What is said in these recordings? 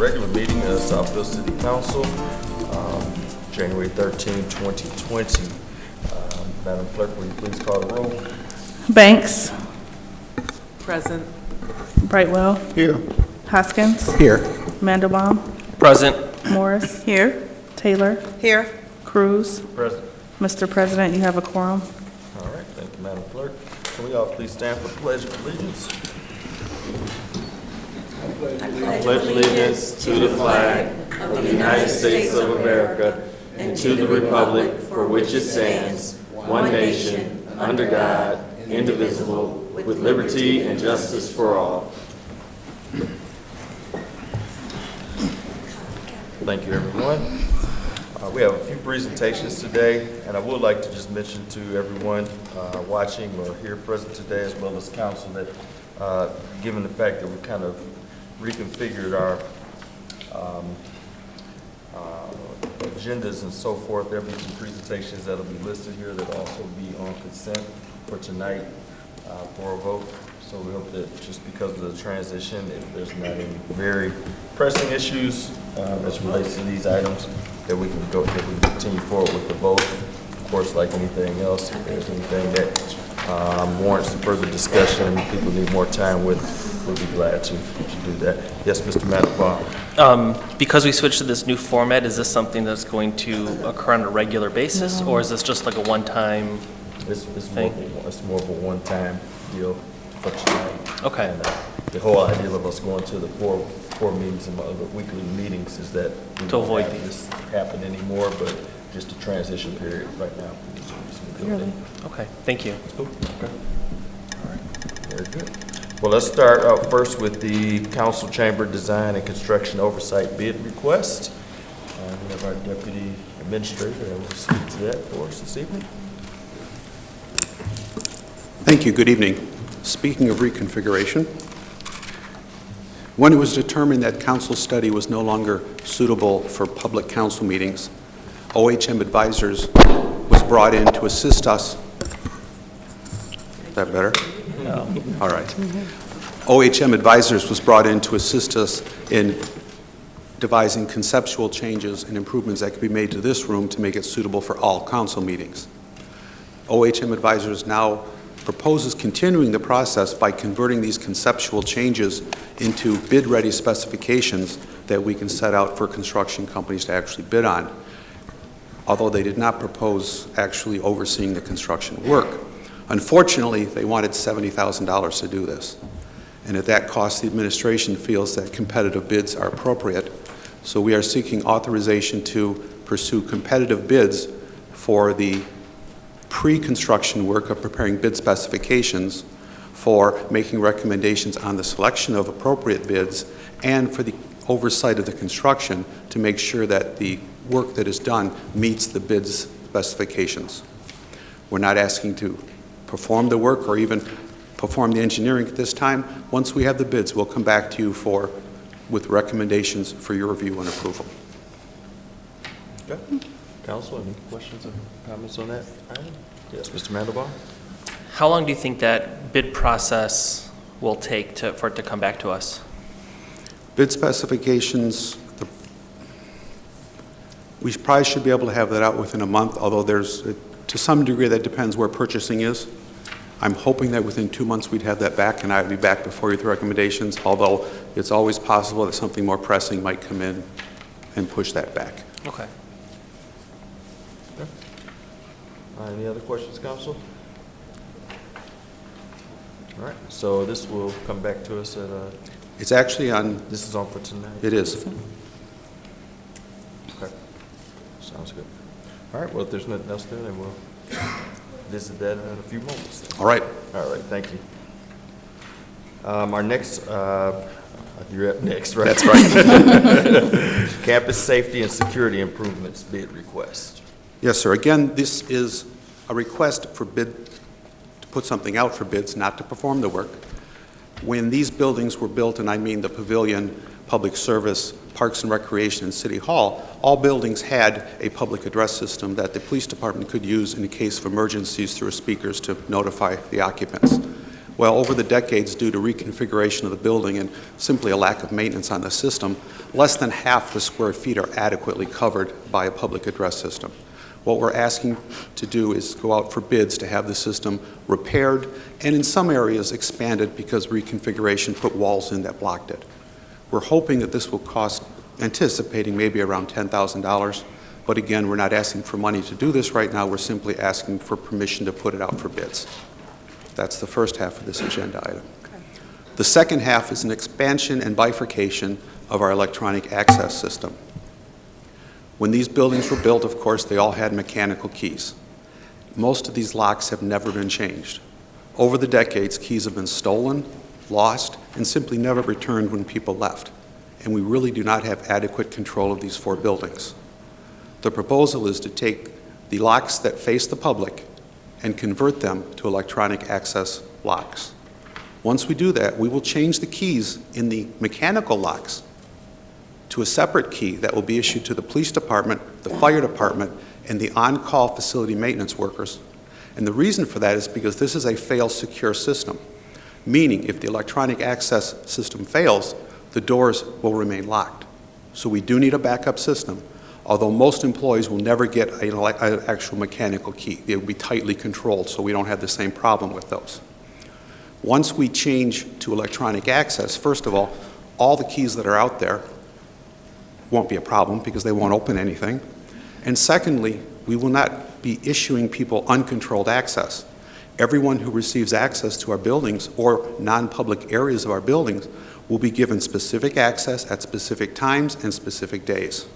regular meeting of Southfield City Council, January 13, 2020. Madam Clerk, will you please call the roll? Banks. Present. Brightwell. Here. Hoskins. Here. Mandelbaum. Present. Morris. Here. Taylor. Here. Cruz. Present. Mr. President, you have a quorum. All right, thank you, Madam Clerk. Can we all please stand for the Pledge of Allegiance? I pledge allegiance to the flag of the United States of America and to the republic for which it stands, one nation, under God, indivisible, with liberty and justice for all. Thank you, everyone. We have a few presentations today, and I would like to just mention to everyone watching or here present today, as well as council, that given the fact that we kind of reconfigured our agendas and so forth, there'll be some presentations that'll be listed here that'll also be on consent for tonight for a vote. So we hope that just because of the transition, if there's not any very pressing issues as relates to these items, that we can continue forward with the vote. Of course, like anything else, if there's anything that warrants further discussion, people need more time with, we'll be glad to do that. Yes, Mr. Mandelbaum. Because we switched to this new format, is this something that's going to occur on a regular basis, or is this just like a one-time It's thing? it's more of a one-time deal for tonight. Okay. And, the whole idea of us going to the four meetings and other weekly meetings is that we To don't avoid have this happen anymore, but just a transition period right now. Really? Okay, thank you. Okay. All right. Very good. Well, let's start out first with the council chamber design and construction oversight bid request. We have our deputy administrator that will speak to that for us this evening. Thank you. Good evening. Speaking of reconfiguration, when it was determined that council study was no longer suitable for public council meetings, OHM Advisors was brought in to assist us. Is that better? No. All right. OHM Advisors was brought in to assist us in devising conceptual changes and improvements that could be made to this room to make it suitable for all council meetings. OHM Advisors now proposes continuing the process by converting these conceptual changes into bid-ready specifications that we can set out for construction companies to actually bid on, although they did not propose actually overseeing the construction work. Unfortunately, they wanted $70,000 to do this, and at that cost, the administration feels that competitive bids are appropriate, so we are seeking authorization to pursue competitive bids for the pre-construction work of preparing bid specifications, for making recommendations on the selection of appropriate bids, and for the oversight of the construction to make sure that the work that is done meets the bid's specifications. We're not asking to perform the work or even perform the engineering at this time. Once we have the bids, we'll come back to you with recommendations for your review and approval. Okay. Council, any questions or comments on that item? Yes, Mr. Mandelbaum? How long do you think that bid process will take for it to come back to us? Bid specifications, we probably should be able to have that out within a month, although to some degree that depends where purchasing is. I'm hoping that within 2 months we'd have that back and I would be back before you with recommendations, although it's always possible that something more pressing might come in and push that back. Okay. Any other questions, council? All right, so this will come back to us at It's actually on, this is on for tonight? it is. Okay, sounds good. All right, well, if there's nothing else there, then we'll visit that in a few moments. All right. All right, thank you. Our next, you're up next, right? That's right. Campus safety and security improvements bid request. Yes, sir. Again, this is a request for bid, to put something out for bids, not to perform the work. When these buildings were built, and I mean the Pavilion, Public Service, Parks and Recreation, and City Hall, all buildings had a public address system that the police department could use in the case of emergencies through speakers to notify the occupants. Well, over the decades, due to reconfiguration of the building and simply a lack of maintenance on the system, less than half the square feet are adequately covered by a public address system. What we're asking to do is go out for bids to have the system repaired and in some areas expanded because reconfiguration put walls in that blocked it. We're hoping that this will cost, anticipating maybe around $10,000, but again, we're not asking for money to do this right now. We're simply asking for permission to put it out for bids. That's the first half of this agenda item. Okay. The second half is an expansion and bifurcation of our electronic access system. When these buildings were built, of course, they all had mechanical keys. Most of these locks have never been changed. Over the decades, keys have been stolen, lost, and simply never returned when people left. And we really do not have adequate control of these 4 buildings. The proposal is to take the locks that face the public and convert them to electronic access locks. Once we do that, we will change the keys in the mechanical locks to a separate key that will be issued to the police department, the fire department, and the on-call facility maintenance workers. And the reason for that is because this is a fail-secure system, meaning if the electronic access system fails, the doors will remain locked. So we do need a backup system, although most employees will never get an actual mechanical key. They will be tightly controlled, so we don't have the same problem with those. Once we change to electronic access, first of all the keys that are out there won't be a problem because they won't open anything. And secondly, we will not be issuing people uncontrolled access. Everyone who receives access to our buildings or non-public areas of our buildings will be given specific access at specific times and specific days.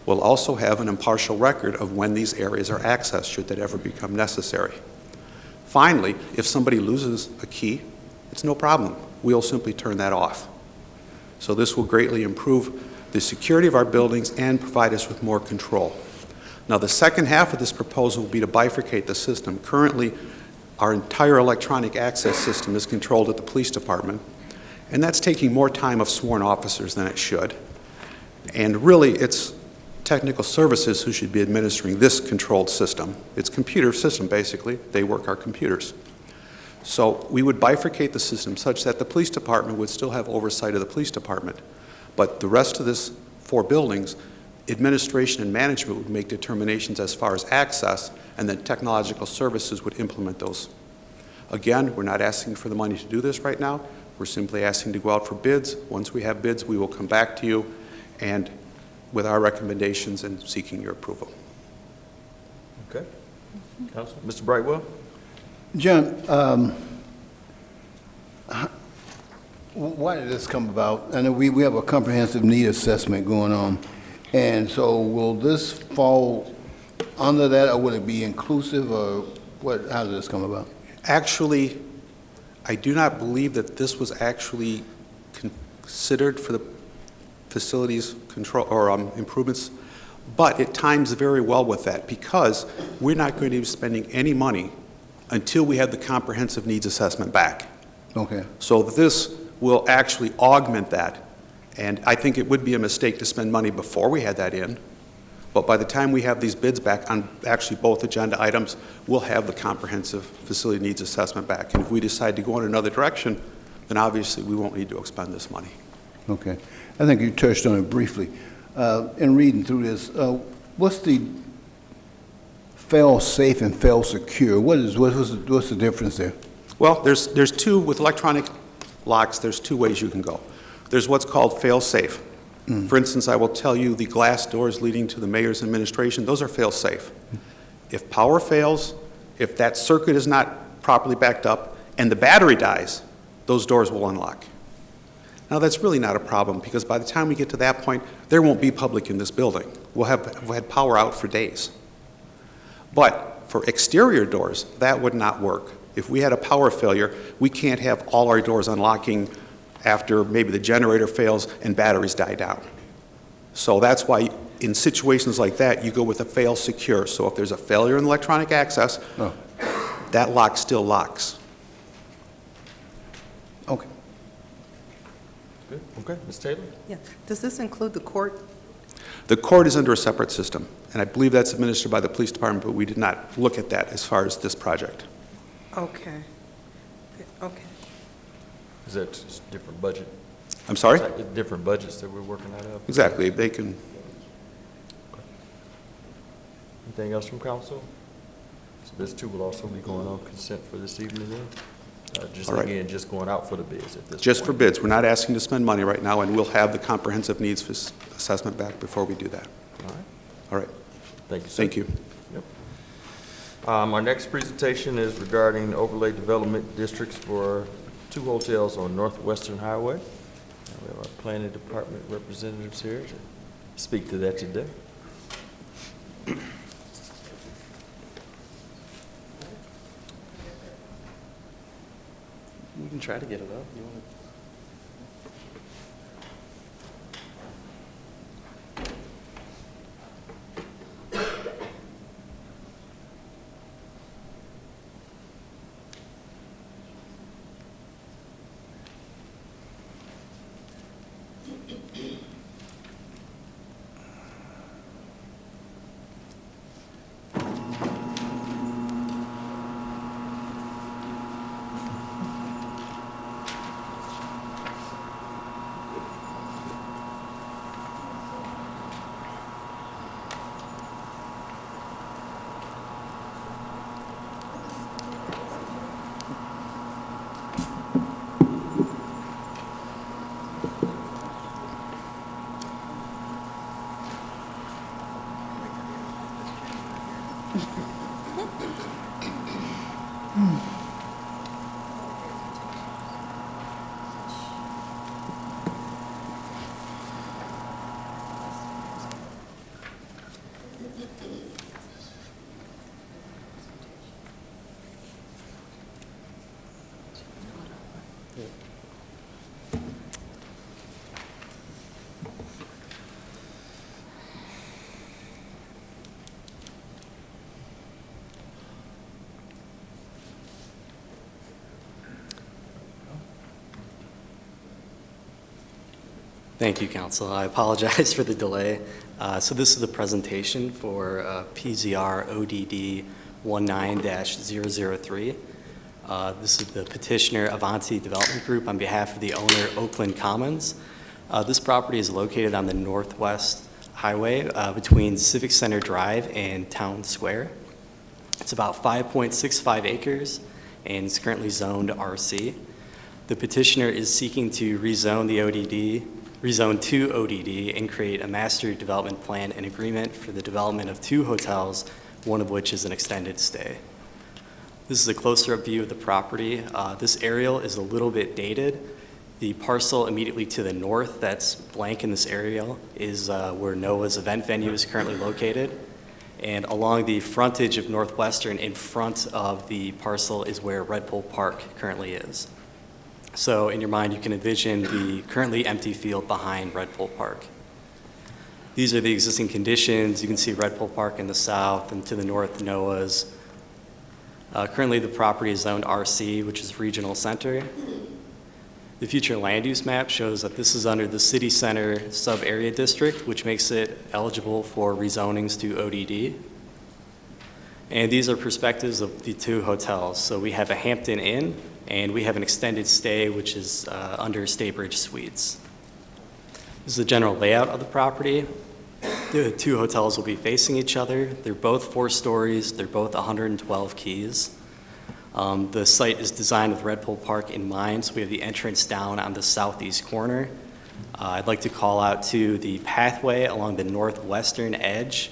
We'll also have an impartial record of when these areas are accessed, should that ever become necessary. Finally, if somebody loses a key, it's no problem. We'll simply turn that off. So this will greatly improve the security of our buildings and provide us with more control. Now, the second half of this proposal will be to bifurcate the system. Currently, our entire electronic access system is controlled at the police department, and that's taking more time of sworn officers than it should. And really, it's technical services who should be administering this controlled system. It's a computer system, basically. They work our computers. So we would bifurcate the system such that the police department would still have oversight of the police department. But the rest of this 4 buildings, administration and management would make determinations as far as access, and then technological services would implement those. Again, we're not asking for the money to do this right now. We're simply asking to go out for bids. Once we have bids, we will come back to you and with our recommendations and seeking your approval. Okay. Council, Mr. Brightwell? John, why did this come about? I know we have a comprehensive need assessment going on, and so will this fall under that, or will it be inclusive, or what? How did this come about? Actually, I do not believe that this was actually considered for the facilities control or improvements, but it times very well with that because we're not going to be spending any money until we have the comprehensive needs assessment back. Okay. So this will actually augment that, and I think it would be a mistake to spend money before we had that in, but by the time we have these bids back on actually both agenda items, we'll have the comprehensive facility needs assessment back. And if we decide to go in another direction, then obviously we won't need to expend this money. Okay. I think you touched on it briefly. In reading through this, what's the fail-safe and fail-secure? What's the difference there? Well, there's 2, with electronic locks, there's 2 ways you can go. There's what's called fail-safe. For instance, I will tell you the glass doors leading to the mayor's administration, those are fail-safe. If power fails, if that circuit is not properly backed up, and the battery dies, those doors will unlock. Now, that's really not a problem because by the time we get to that point, there won't be public in this building. We'll have had power out for days. But for exterior doors, that would not work. If we had a power failure, we can't have all our doors unlocking after maybe the generator fails and batteries die down. So that's why in situations like that, you go with a fail secure. So if there's a failure in electronic access, that lock still locks. Okay. Good. Okay, Ms. Taylor? Yeah. Does this include the court? The court is under a separate system, and I believe that's administered by the police department, but we did not look at that as far as this project. Okay. Okay. Is that just different budget? I'm sorry? Different budgets that we're working out of? Exactly, they can, Anything else from council? So this too will also be going on consent for this evening then? Just All right. again, just going out for the bids at this point? just for bids. We're not asking to spend money right now, and we'll have the comprehensive needs assessment back before we do that. All right. All right, Thank you, sir. thank you. Yep. Our next presentation is regarding overlay development districts for 2 hotels on Northwestern Highway. We have our planning department representatives here to speak to that today. We can try to get it up. You want Thank you, Council. I apologize for the delay. So this is the presentation for PZR ODD 19-003. This is the petitioner Avanti Development Group on behalf of the owner, Oakland Commons. This property is located on the Northwest Highway between Civic Center Drive and Town Square. It's about 5.65 acres and is currently zoned RC. The petitioner is seeking to rezone to ODD and create a master development plan and agreement for the development of 2 hotels, one of which is an extended stay. This is a closer-up view of the property. This aerial is a little bit dated. The parcel immediately to the north that's blank in this aerial is where Noah's event venue is currently located. And along the frontage of Northwestern in front of the parcel is where Red Bull Park currently is. So in your mind, you can envision the currently empty field behind Red Bull Park. These are the existing conditions. You can see Red Bull Park in the south, and to the north, Noah's. Currently, the property is zoned RC, which is Regional Center. The future land use map shows that this is under the City Center sub-area district, which makes it eligible for rezonings to ODD. And these are perspectives of the 2 hotels. So we have a Hampton Inn, and we have an extended stay, which is under Staybridge Suites. This is the general layout of the property. The 2 hotels will be facing each other. They're both 4 stories. They're both 112 keys. The site is designed with Red Bull Park in mind, so we have the entrance down on the southeast corner. I'd like to call out to the pathway along the northwestern edge.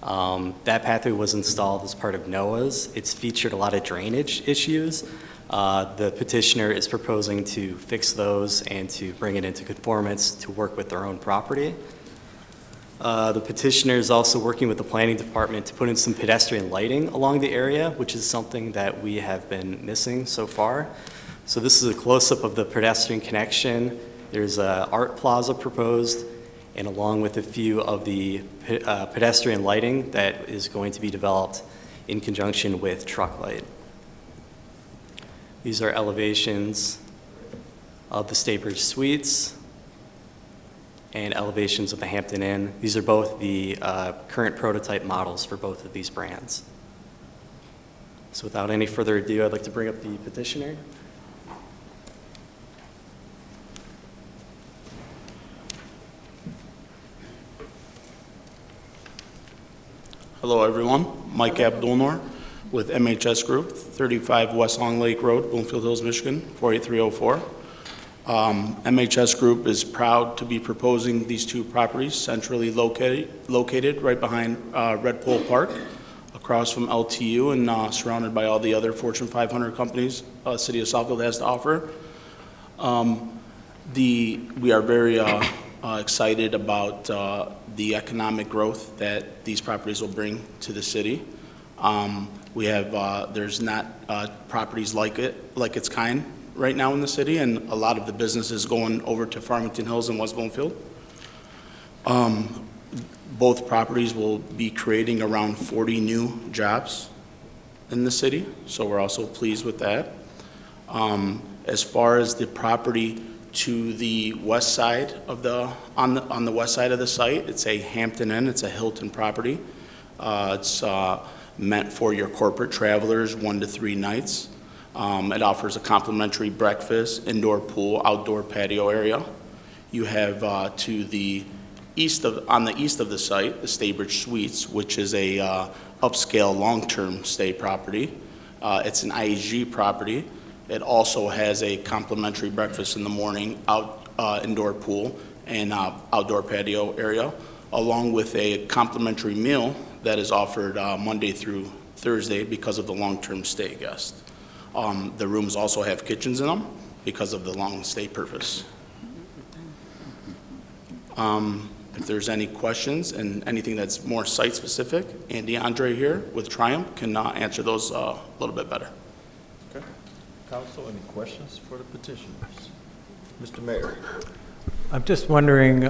That pathway was installed as part of Noah's. It's featured a lot of drainage issues. The petitioner is proposing to fix those and to bring it into conformance to work with their own property. The petitioner is also working with the planning department to put in some pedestrian lighting along the area, which is something that we have been missing so far. So this is a close-up of the pedestrian connection. There's an art plaza proposed, and along with a few of the pedestrian lighting that is going to be developed in conjunction with truck light. These are elevations of the Staybridge Suites and elevations of the Hampton Inn. These are both the current prototype models for both of these brands. So without any further ado, I'd like to bring up the petitioner. Hello, everyone. Mike Abdulnor with MHS Group, 35 West Long Lake Road, Bloomfield Hills, Michigan, 48304. MHS Group is proud to be proposing these two properties centrally located right behind Red Pole Park, across from LTU and surrounded by all the other Fortune 500 companies the city of Southfield has to offer. We are very excited about the economic growth that these properties will bring to the city. We have, there's not properties like its kind right now in the city, and a lot of the business is going over to Farmington Hills and West Bloomfield. Both properties will be creating around 40 new jobs in the city, so we're also pleased with that. As far as the property to the west side of on the west side of the site, it's a Hampton Inn, it's a Hilton property. It's meant for your corporate travelers, 1 to 3 nights. It offers a complimentary breakfast, indoor pool, outdoor patio area. You have to the east on the east of the site, the Staybridge Suites, which is a upscale long-term stay property. It's an IHG property. It also has a complimentary breakfast in the morning, indoor pool, and outdoor patio area, along with a complimentary meal that is offered Monday through Thursday because of the long-term stay guest. The rooms also have kitchens in them because of the long stay purpose. If there's any questions and anything that's more site-specific, Andy Andre here with Triumph can answer those a little bit better. Okay. Council, any questions for the petitioners? Mr. Mayor. I'm just wondering,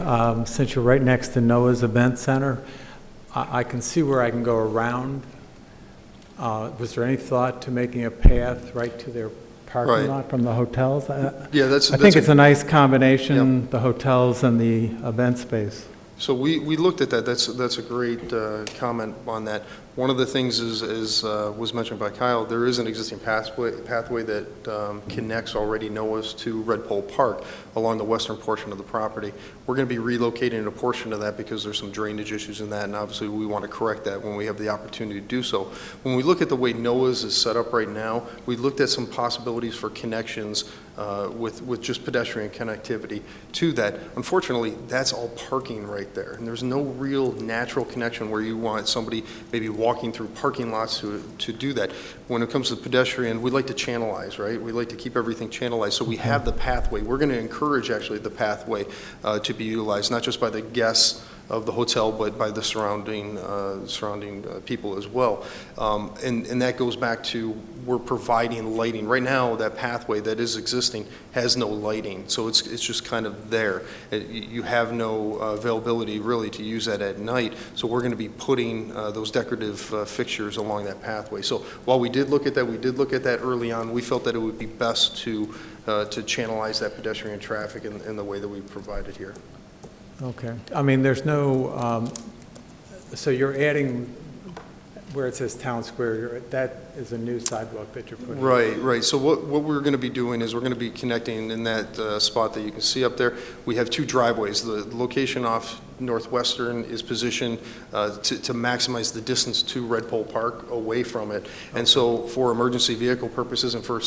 since you're right next to Noah's Event Center, I can see where I can go around. Was there any thought to making a path right to their parking Right. lot from the hotels? Yeah, I think it's a nice combination, the hotels and the event space. So we looked at that. That's a great comment on that. One of the things is was mentioned by Kyle. There is an existing pathway that connects already Noah's to Red Pole Park along the western portion of the property. We're going to be relocating a portion of that because there's some drainage issues in that, and obviously we want to correct that when we have the opportunity to do so. When we look at the way Noah's is set up right now, we looked at some possibilities for connections with just pedestrian connectivity to that. Unfortunately, that's all parking right there, and there's no real natural connection where you want somebody maybe walking through parking lots to do that. When it comes to pedestrian, we like to channelize, right? We like to keep everything channelized, so we have the pathway. We're going to encourage actually the pathway to be utilized, not just by the guests of the hotel, but by the surrounding people as well. And that goes back to we're providing lighting. Right now, that pathway that is existing has no lighting, so it's just kind of there. You have no availability really to use that at night, so we're going to be putting those decorative fixtures along that pathway. So while we did look at that early on, we felt that it would be best to channelize that pedestrian traffic in the way that we provided here. Okay. I mean, there's no, so you're adding, where it says Town Square, that is a new sidewalk that you're putting in. Right. So what we're going to be doing is we're going to be connecting in that spot that you can see up there. We have 2 driveways. The location off Northwestern is positioned to maximize the distance to Red Pole Park away from it. And so for emergency vehicle purposes and for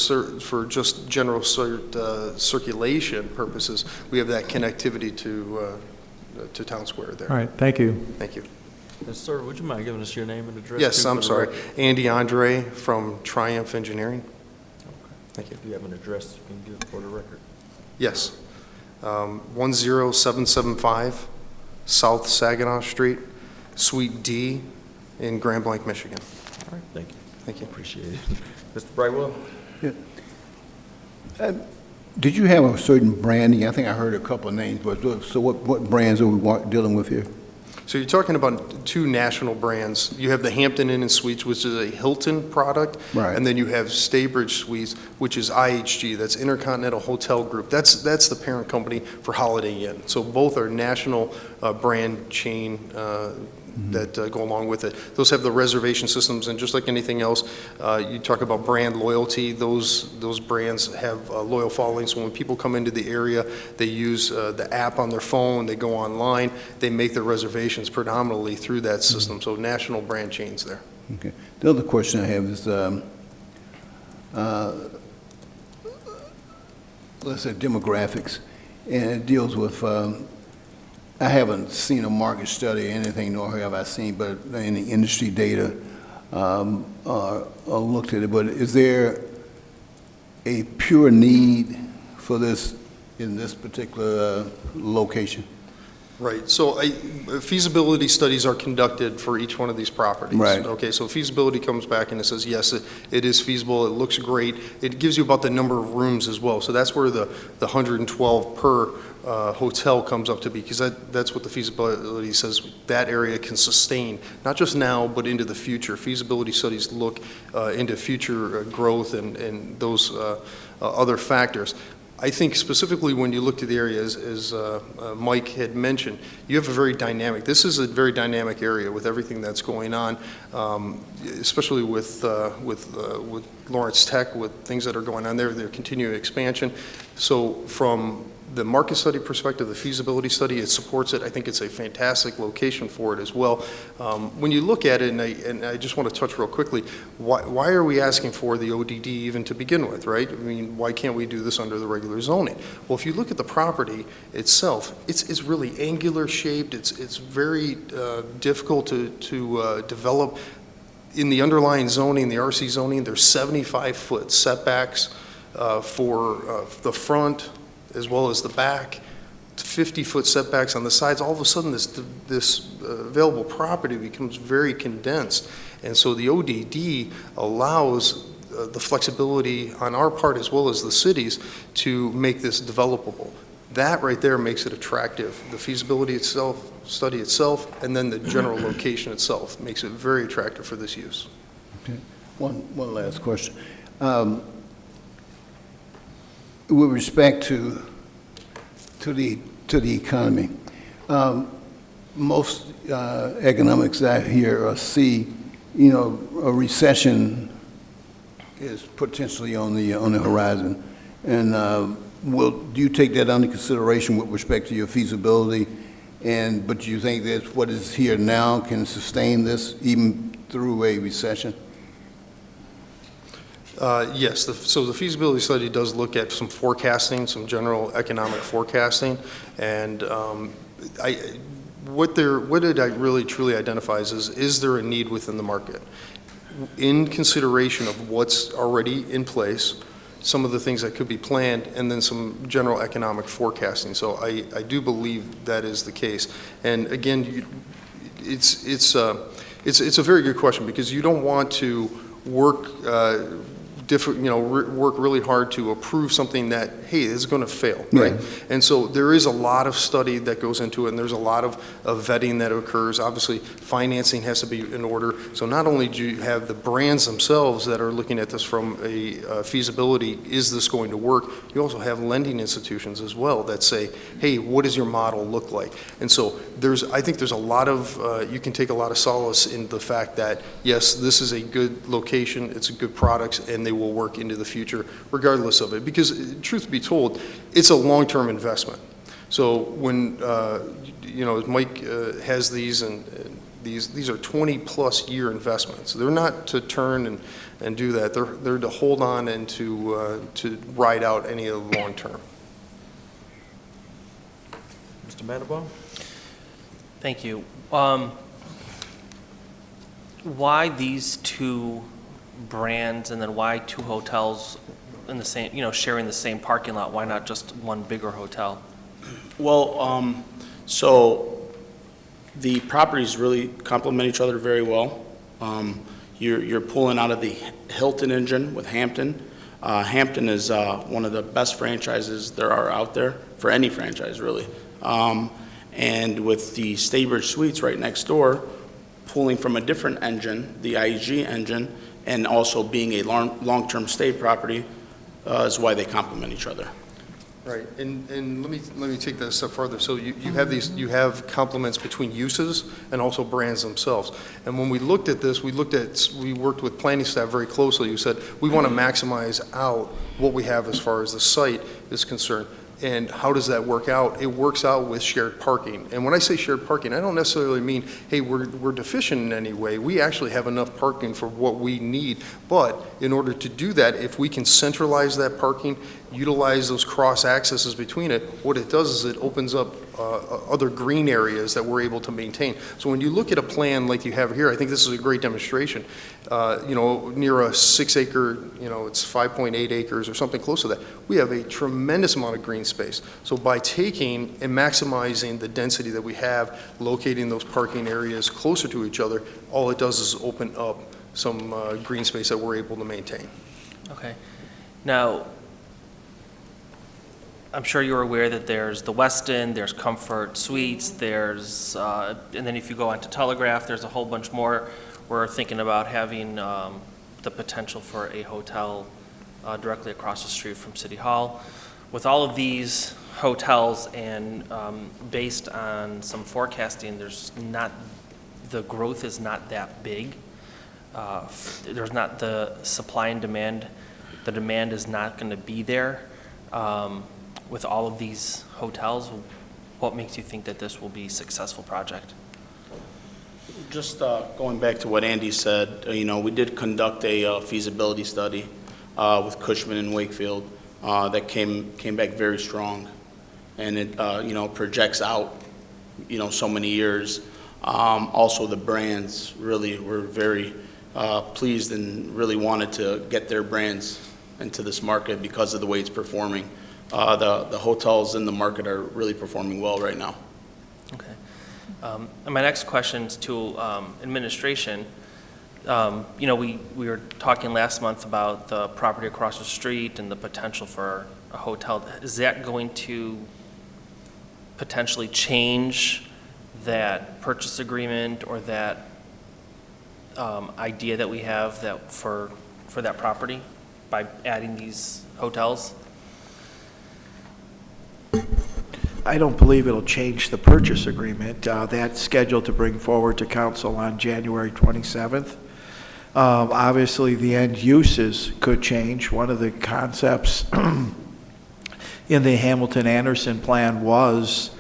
just general circulation purposes, we have that connectivity to Town Square there. All right, thank you. Thank you. Yes, sir. Would you mind giving us your name and address? Yes, too, I'm for the sorry. record? Andy Andre from Triumph Engineering. Thank you. If you have an address, you can give for the record. Yes. 10775 South Saginaw Street, Suite D in Grand Blanc, Michigan. All right, thank you. Thank you. Appreciate it. Mr. Brightwell? Did you have a certain branding? I think I heard a couple of names, but so what brands are we dealing with here? So you're talking about 2 national brands. You have the Hampton Inn and Suites, which is a Hilton product. Right. And then you have Staybridge Suites, which is IHG. That's Intercontinental Hotel Group. That's the parent company for Holiday Inn. So both are national brand chain that go along with it. Those have the reservation systems, and just like anything else, you talk about brand loyalty. Those brands have loyal followings. So when people come into the area, they use the app on their phone, they go online, they make their reservations predominantly through that system. So national brand chains there. Okay. The other question I have is, let's say demographics, and it deals with, I haven't seen a market study or anything, nor have I seen, but any industry data or looked at it, but is there a pure need for this in this particular location? Right, so feasibility studies are conducted for each one of these properties. Right. Okay, so feasibility comes back and it says, yes, it is feasible, it looks great. It gives you about the number of rooms as well. So that's where the 112 per hotel comes up to be, because that's what the feasibility says that area can sustain, not just now, but into the future. Feasibility studies look into future growth and those other factors. I think specifically when you look to the area, as Mike had mentioned, you have a very dynamic, this is a very dynamic area with everything that's going on, especially with Lawrence Tech, with things that are going on there, their continuing expansion. So from the market study perspective, the feasibility study, it supports it. I think it's a fantastic location for it as well. When you look at it, and I just want to touch real quickly, why are we asking for the ODD even to begin with, right? I mean, why can't we do this under the regular zoning? Well, if you look at the property itself, it's really angular shaped. It's very difficult to develop. In the underlying zoning, the RC zoning, there's 75-foot setbacks for the front, as well as the back, 50-foot setbacks on the sides. All of a sudden, this available property becomes very condensed. And so the ODD allows the flexibility on our part, as well as the cities, to make this developable. That right there makes it attractive. The feasibility itself, study itself, and then the general location itself makes it very attractive for this use. Okay. One last question. With respect to the economy, most economics out here see, a recession is potentially on the horizon, and do you take that under consideration with respect to your feasibility? But do you think that what is here now can sustain this even through a recession? Yes, so the feasibility study does look at some forecasting, some general economic forecasting, and what it really truly identifies is there a need within the market? In consideration of what's already in place, some of the things that could be planned, and then some general economic forecasting. So I do believe that is the case. And again, it's a very good question, because you don't want to work work really hard to approve something that, hey, is going to fail, right? And so there is a lot of study that goes into it, and there's a lot of vetting that occurs. Obviously, financing has to be in order. So not only do you have the brands themselves that are looking at this from a feasibility, is this going to work? You also have lending institutions as well that say, hey, what does your model look like? And so I think there's a lot of, you can take a lot of solace in the fact that, yes, this is a good location, it's a good products, and they will work into the future regardless of it. Because truth be told, it's a long-term investment. So when, Mike has these, and these are 20-plus year investments. They're not to turn and do that. They're to hold on and to ride out any of the long term. Mr. Mandelbaum? Thank you. Why these two brands, and then why two hotels in the same, sharing the same parking lot? Why not just one bigger hotel? Well, so the properties really complement each other very well. You're pulling out of the Hilton engine with Hampton. Hampton is one of the best franchises there are out there for any franchise, really. And with the Staybridge Suites right next door, pulling from a different engine, the IEG engine, and also being a long-term stay property is why they complement each other. Right, and let me take that a step further. So you have you have complements between uses and also brands themselves. And when we looked at this, we worked with planning staff very closely. You said, we want to maximize out what we have as far as the site is concerned. And how does that work out? It works out with shared parking. And when I say shared parking, I don't necessarily mean, hey, we're deficient in any way. We actually have enough parking for what we need. But in order to do that, if we can centralize that parking, utilize those cross accesses between it, what it does is it opens up other green areas that we're able to maintain. So when you look at a plan like you have here, I think this is a great demonstration. Near a 6 acre, it's 5.8 acres or something close to that, we have a tremendous amount of green space. So by taking and maximizing the density that we have, locating those parking areas closer to each other, all it does is open up some green space that we're able to maintain. Okay. Now, I'm sure you're aware that there's the Westin, there's Comfort Suites, there's, and then if you go on to Telegraph, there's a whole bunch more. We're thinking about having the potential for a hotel directly across the street from City Hall. With all of these hotels and based on some forecasting, the growth is not that big. There's not the supply and demand. The demand is not going to be there. With all of these hotels, what makes you think that this will be a successful project? Just going back to what Andy said, we did conduct a feasibility study with Cushman and Wakefield that came back very strong, and it projects out so many years. Also, the brands really were very pleased and really wanted to get their brands into this market because of the way it's performing. The hotels in the market are really performing well right now. Okay. And my next question is to administration. We were talking last month about the property across the street and the potential for a hotel. Is that going to potentially change that purchase agreement or that idea that we have that for that property by adding these hotels? I don't believe it'll change the purchase agreement. That's scheduled to bring forward to council on January 27th. Obviously, the end uses could change. One of the concepts in the Hamilton-Anderson plan was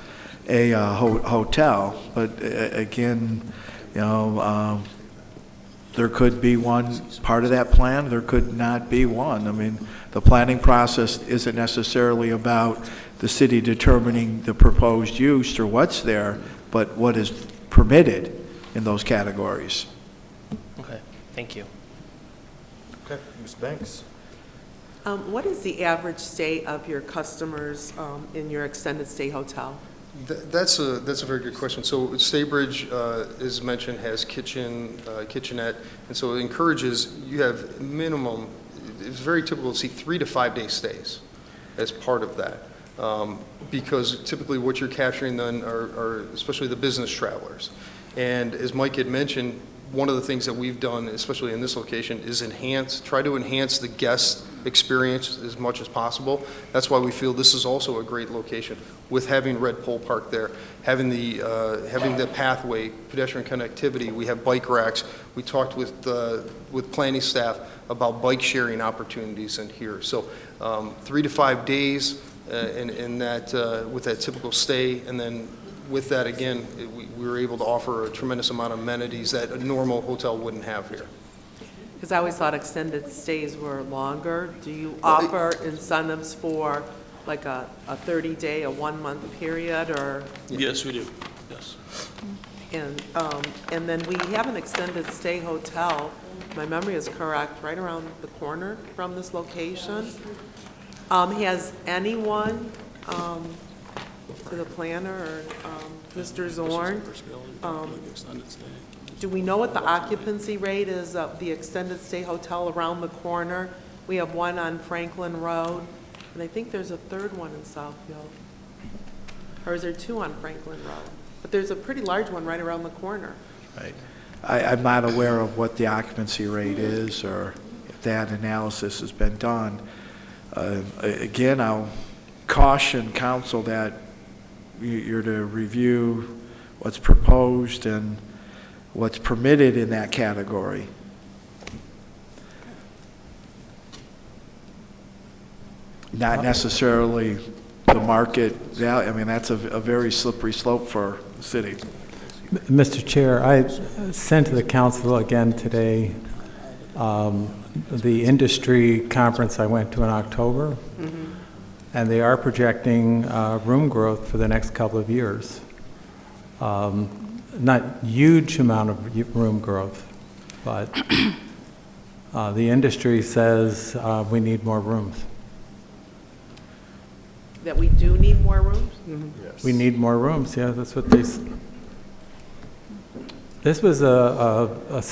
a hotel, but again, there could be one part of that plan, there could not be one. I mean, the planning process isn't necessarily about the city determining the proposed use or what's there, but what is permitted in those categories. Okay, thank you. Okay, Ms. Banks? What is the average stay of your customers in your extended stay hotel? That's a very good question. So Staybridge, as mentioned, has kitchenette, and so it encourages, you have minimum, it's very typical to see 3 to 5 day stays as part of that. Because typically what you're capturing then are especially the business travelers. And as Mike had mentioned, one of the things that we've done, especially in this location, is try to enhance the guest experience as much as possible. That's why we feel this is also a great location with having Red Pole Park there, having the pathway, pedestrian connectivity. We have bike racks. We talked with planning staff about bike sharing opportunities in here. So 3 to 5 days in that with that typical stay, and then with that again, we were able to offer a tremendous amount of amenities that a normal hotel wouldn't have here. Because I always thought extended stays were longer. Do you offer incentives for like a 30-day, a 1-month period, or? Yes, we do. Yes. And then we have an extended stay hotel, my memory is correct, right around the corner from this location. Has anyone, to the planner or Mr. Zorn, do we know what the occupancy rate is of the extended stay hotel around the corner? We have one on Franklin Road, and I think there's a third one in Southfield. Or is there 2 on Franklin Road? But there's a pretty large one right around the corner. Right. I'm not aware of what the occupancy rate is or if that analysis has been done. Again, I'll caution council that you're to review what's proposed and what's permitted in that category. Not necessarily the market value. I mean, that's a very slippery slope for the city. Mr. Chair, I sent to the council again today the industry conference I went to in October, and they are projecting room growth for the next couple of years. Not huge amount of room growth, but the industry says we need more rooms. That we do need more rooms? Yes. We need more rooms, yeah, that's what they, this was a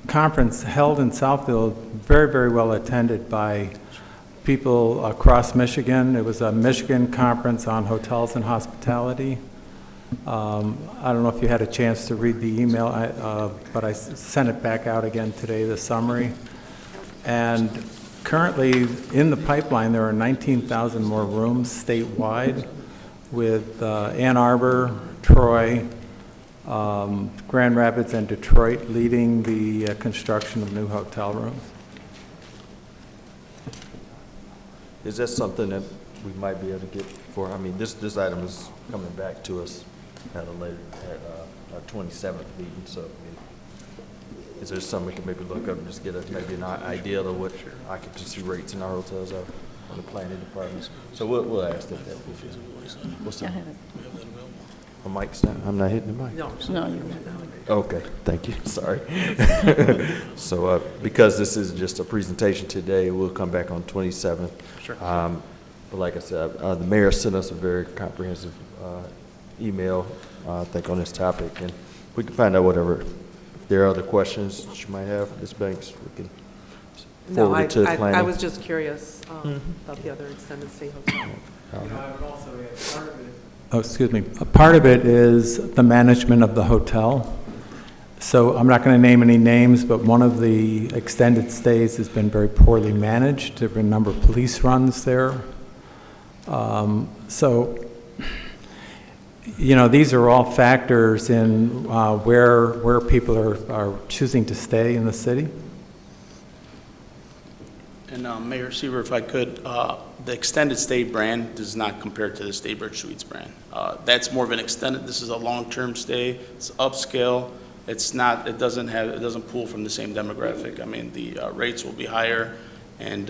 conference held in Southfield, very, very well attended by people across Michigan. It was a Michigan conference on hotels and hospitality. I don't know if you had a chance to read the email, but I sent it back out again today, the summary. And currently, in the pipeline, there are 19,000 more rooms statewide, with Ann Arbor, Troy, Grand Rapids, and Detroit leading the construction of new hotel rooms. Is that something that we might be able to get for, I mean, this item is coming back to us at a later, at our 27th meeting, so is there something we can maybe look up and just get maybe an idea of what occupancy rates in our hotels are on the planning department? So we'll ask that. What's that? My mic's not, I'm not hitting the mic. No. Okay, thank you, sorry. So because this is just a presentation today, we'll come back on 27th. Sure. But like I said, the mayor sent us a very comprehensive email, I think, on this topic, and we can find out whatever. If there are other questions that you might have, Ms. Banks, we can No, forward it to I planning. was just curious about the other extended stay hotel. Oh, excuse me. A part of it is the management of the hotel. So I'm not going to name any names, but one of the extended stays has been very poorly managed. There have been a number of police runs there. So, you know, these are all factors in where people are choosing to stay in the city. And Mayor Seaver, if I could, the extended stay brand does not compare to the Staybridge Suites brand. That's more of an extended, this is a long-term stay, it's upscale, it's not, it doesn't pull from the same demographic. I mean, the rates will be higher, and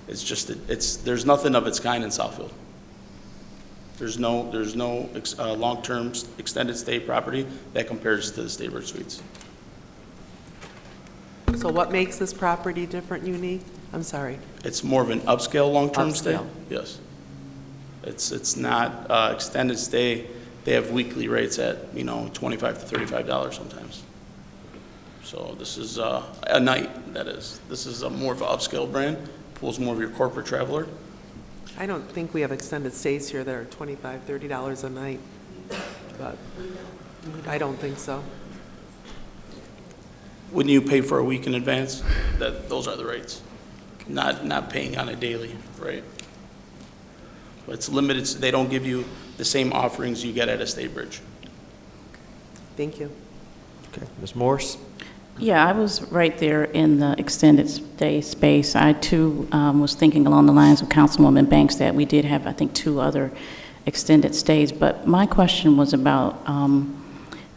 it's just, there's nothing of its kind in Southfield. There's no long-term extended stay property that compares to the Staybridge Suites. So what makes this property different, unique? I'm sorry. It's more of an upscale long-term stay? Upscale. Yes. It's not extended stay. They have weekly rates at, $25 to $35 sometimes. So this is a night, that is. This is a more of an upscale brand, pulls more of your corporate traveler. I don't think we have extended stays here that are $25, $30 a night, but I don't think so. When you pay for a week in advance, those are the rates. Not paying on a daily rate. But it's limited, they don't give you the same offerings you get at a Staybridge. Thank you. Okay, Ms. Morris? Yeah, I was right there in the extended stay space. I, too, was thinking along the lines of Councilwoman Banks that we did have, I think, 2 other extended stays. But my question was about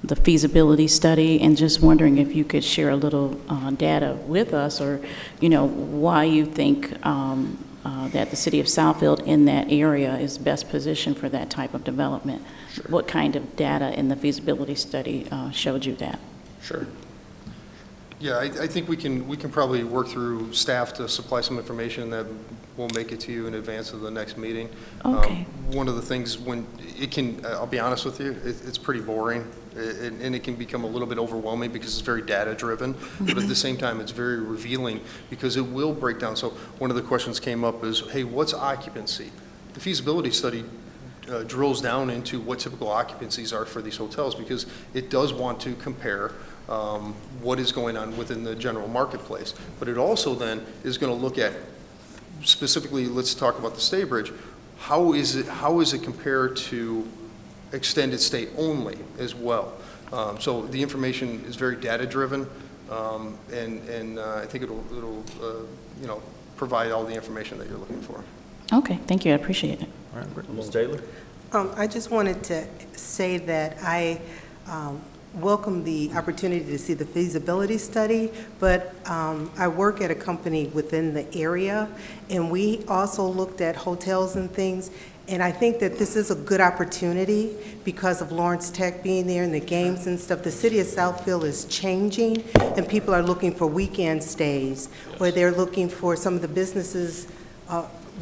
the feasibility study, and just wondering if you could share a little data with us, or, why you think that the city of Southfield in that area is best positioned for that type of development. Sure. What kind of data in the feasibility study showed you that? Sure. Yeah, I think we can probably work through staff to supply some information that will make it to you in advance of the next meeting. Okay. One of the things when it can, I'll be honest with you, it's pretty boring, and it can become a little bit overwhelming because it's very data-driven, but at the same time, it's very revealing because it will break down. So one of the questions came up is, hey, what's occupancy? The feasibility study drills down into what typical occupancies are for these hotels because it does want to compare what is going on within the general marketplace. But it also then is going to look at, specifically, let's talk about the Staybridge, how is it compared to extended stay only as well? So the information is very data-driven, and I think it'll you know, provide all the information that you're looking for. Okay, thank you, I appreciate it. All right, Ms. Taylor? I just wanted to say that I welcome the opportunity to see the feasibility study, but I work at a company within the area, and we also looked at hotels and things, and I think that this is a good opportunity because of Lawrence Tech being there and the games and stuff. The city of Southfield is changing, and people are looking for weekend stays, where they're looking for some of the businesses.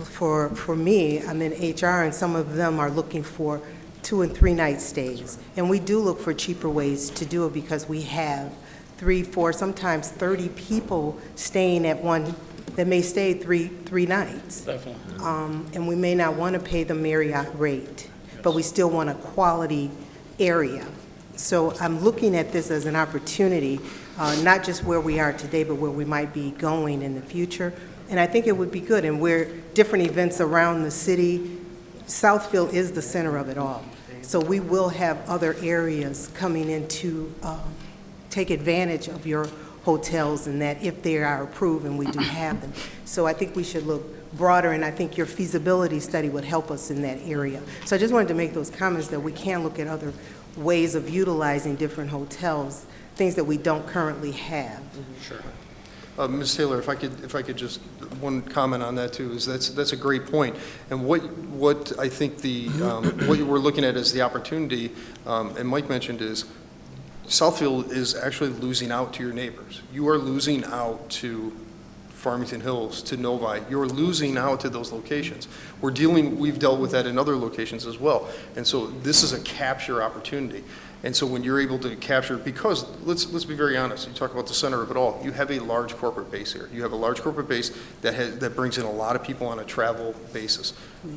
For me, I'm in HR, and some of them are looking for 2 and 3 night stays. And we do look for cheaper ways to do it because we have 3, 4, sometimes 30 people staying at one, that may stay three nights. Definitely. And we may not want to pay the Marriott rate, but we still want a quality area. So I'm looking at this as an opportunity, not just where we are today, but where we might be going in the future. And I think it would be good, and we're different events around the city. Southfield is the center of it all. So we will have other areas coming in to take advantage of your hotels, and that if they are approved, and we do have them. So I think we should look broader, and I think your feasibility study would help us in that area. So I just wanted to make those comments that we can look at other ways of utilizing different hotels, things that we don't currently have. Sure. Ms. Taylor, if I could just, one comment on that too, is that's a great point. And what I think what we're looking at as the opportunity, and Mike mentioned, is Southfield is actually losing out to your neighbors. You are losing out to Farmington Hills, to Novi. You're losing out to those locations. We've dealt with that in other locations as well. And so this is a capture opportunity. And so when you're able to capture, because let's be very honest, you talk about the center of it all, you have a large corporate base here. You have a large corporate base that brings in a lot of people on a travel basis.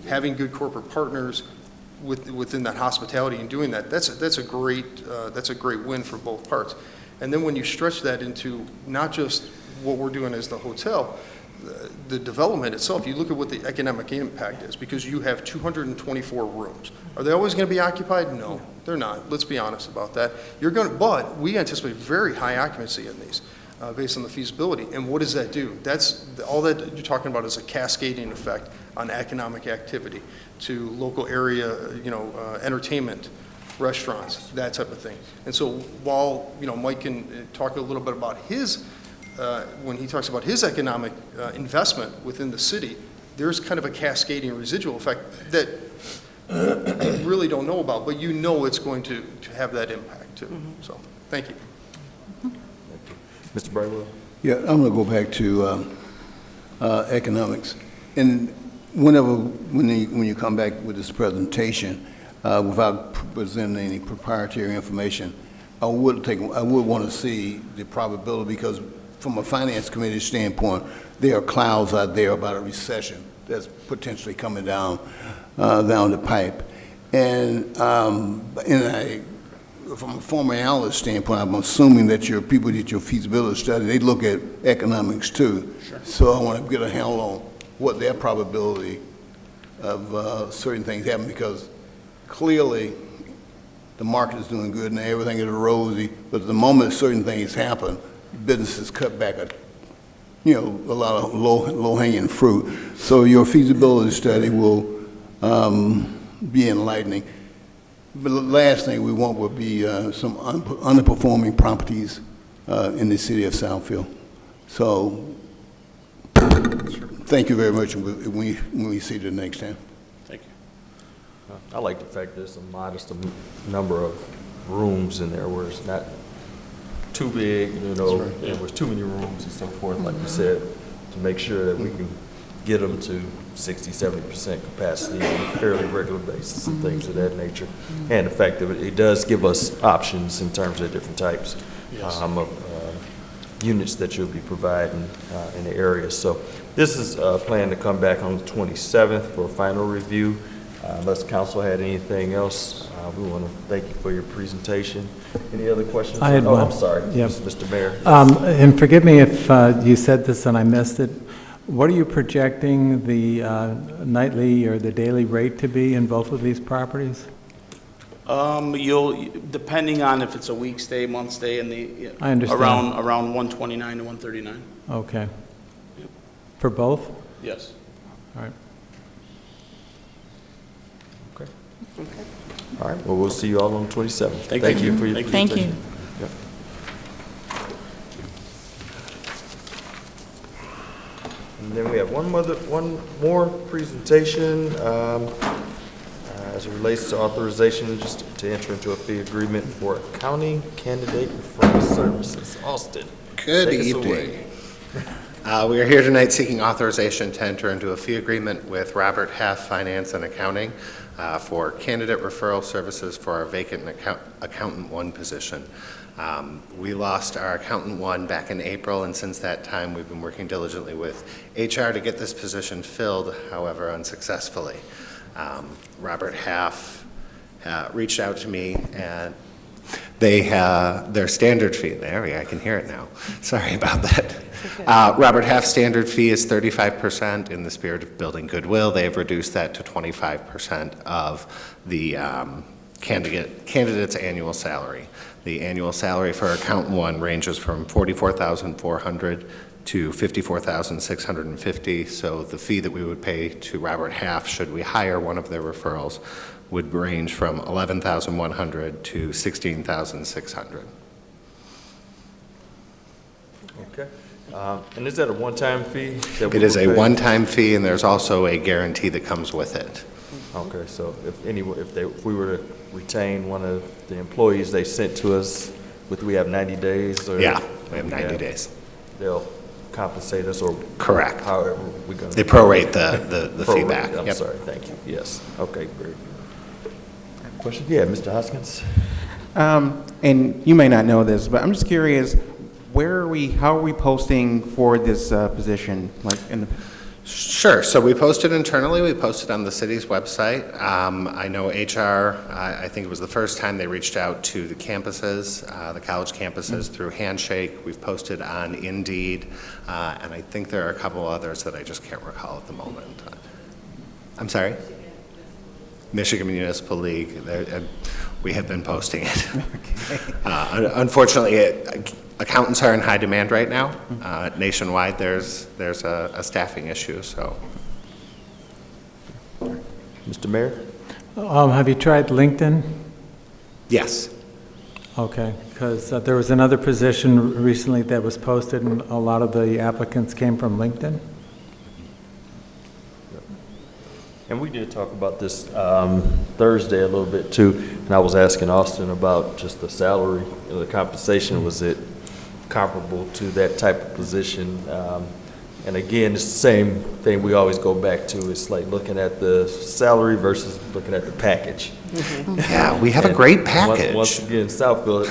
Having good corporate partners within that hospitality and doing that, that's a great win for both parts. And then when you stretch that into not just what we're doing as the hotel, the development itself, you look at what the economic impact is, because you have 224 rooms. Are they always going to be occupied? No, they're not. Let's be honest about that. But we anticipate very high occupancy in these based on the feasibility. And what does that do? That's all that you're talking about is a cascading effect on economic activity to local area, entertainment, restaurants, that type of thing. And so while, Mike can talk a little bit about his when he talks about his economic investment within the city, there's kind of a cascading residual effect that you really don't know about, but it's going to have that impact too. So, thank you. Mr. Brightwell? Yeah, I'm going to go back to economics. And when you come back with this presentation, without presenting any proprietary information, I would want to see the probability, because from a finance committee standpoint, there are clouds out there about a recession that's potentially coming down the pipe. And from a former analyst standpoint, I'm assuming that your people that your feasibility study, they look at economics too. Sure. So I want to get a handle on what their probability of certain things happen, because clearly the market is doing good and everything is rosy, but the moment certain things happen, businesses cut back a lot of low-hanging fruit. So your feasibility study will be enlightening. But the last thing we want would be some underperforming properties in the city of Southfield. So thank you very much when we see you the next time. Thank you. I like the fact there's a modest number of rooms in there where it's not too big, there's too many rooms and so forth, like you said, to make sure that we can get them to 60-70% capacity on a fairly regular basis and things of that nature. And the fact that it does give us options in terms of different types of units that you'll be providing in the area. So this is planned to come back on the 27th for a final review. Unless council had anything else, we want to thank you for your presentation. Any other questions? I had one. I'm sorry, Yep. Mr. Mayor. And forgive me if you said this and I missed it, What are you projecting the nightly or the daily rate to be in both of these properties? Depending on if it's a week stay, month stay, and I understand. around 129 to 139. Okay. For both? Yes. All right. Okay. All right, well, we'll see you all on the 27th. Thank you. For your Thank you. presentation. Yep. And then we have one more presentation as it relates to authorization just to enter into a fee agreement for accounting candidate referral services. Austin, Good take us evening. away. We are here tonight seeking authorization to enter into a fee agreement with Robert Half Finance and Accounting for candidate referral services for our vacant accountant one position. We lost our accountant one back in April, and since that time we've been working diligently with HR to get this position filled, however unsuccessfully. Robert Half reached out to me, and they their standard fee, I can hear it now. Sorry about that. Robert Half's standard fee is 35%. In the spirit of building goodwill, they have reduced that to 25% of the candidate's annual salary. The annual salary for accountant one ranges from $44,400 to $54,650. So the fee that we would pay to Robert Half should we hire one of their referrals would range from $11,100 to $16,600. Okay. And is that a one-time fee? It is a one-time fee, and there's also a guarantee that comes with it. Okay, so if we were to retain one of the employees they sent to us, we have 90 days? Or, Yeah, we have 90 days. They'll compensate us, or? Correct. However we're going to. They prorate the fee back. I'm Yep. sorry, thank you. Yes, okay, great. Question? Yeah, Mr. Hoskins? And you may not know this, but I'm just curious, how are we posting for this position? Sure. So we posted internally. We posted on the city's website. I know HR, I think it was the first time they reached out to the campuses, the college campuses through Handshake. We've posted on Indeed, and I think there are a couple others that I just can't recall at the moment. I'm sorry? Michigan Municipal League. We have been posting it. Unfortunately, accountants are in high demand right now. Nationwide, there's a staffing issue. So, Mr. Mayor? Have you tried LinkedIn? yes. Okay, because there was another position recently that was posted, and a lot of the applicants came from LinkedIn. And we did talk about this Thursday a little bit too, and I was asking Austin about just the salary, the compensation. Was it comparable to that type of position? And again, it's the same thing we always go back to. It's like looking at the salary versus looking at the package. Yeah, we have a great package. Once again, Southfield,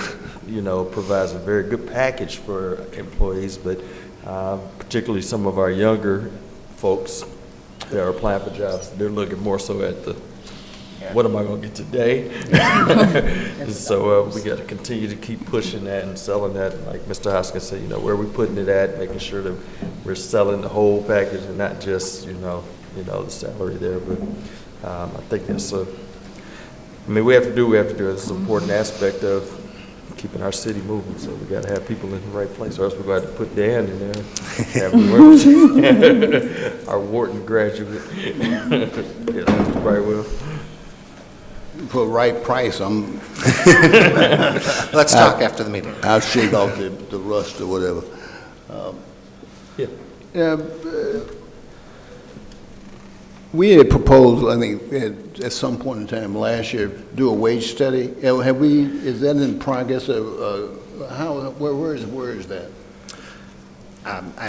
provides a very good package for employees, but particularly some of our younger folks that are applying for jobs, they're looking more so at the, what am I going to get today? So we got to continue to keep pushing that and selling that. Like Mr. Hoskins said, where are we putting it at, making sure that we're selling the whole package and not just, the salary there. But I think that's we have to do. It's an important aspect of keeping our city moving. So we got to have people in the right place, or else we're going to put Dan in there. Have him work. Our Wharton graduate. Mr. Brightwell. For right price, Let's talk after the meeting. I'll shake off the rust or whatever. We had proposed, I think, at some point in time last year, do a wage study. Is that in progress? Where is that?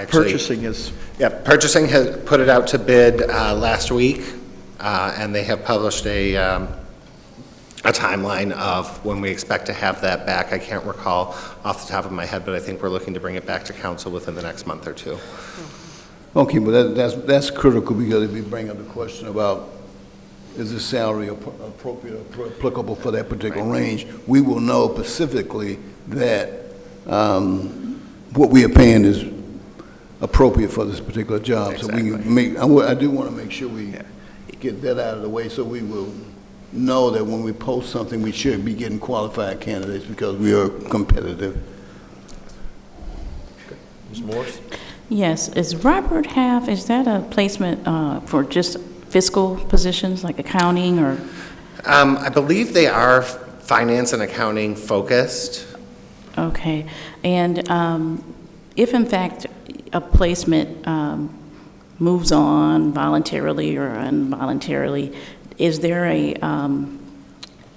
Purchasing is. Yeah, purchasing has put it out to bid last week, and they have published a timeline of when we expect to have that back. I can't recall off the top of my head, but I think we're looking to bring it back to council within the next month or two. Okay, but that's critical, because if you bring up the question about is the salary appropriate or applicable for that particular range, we will know specifically that what we are paying is appropriate for this particular job. So we can make, I do want to make sure we get that out of the way so we will know that when we post something, we should be getting qualified candidates because we are competitive. Ms. Morris? Yes, is Robert Half, is that a placement for just fiscal positions like accounting or? I believe they are finance and accounting focused. Okay, and if in fact a placement moves on voluntarily or involuntarily, is there a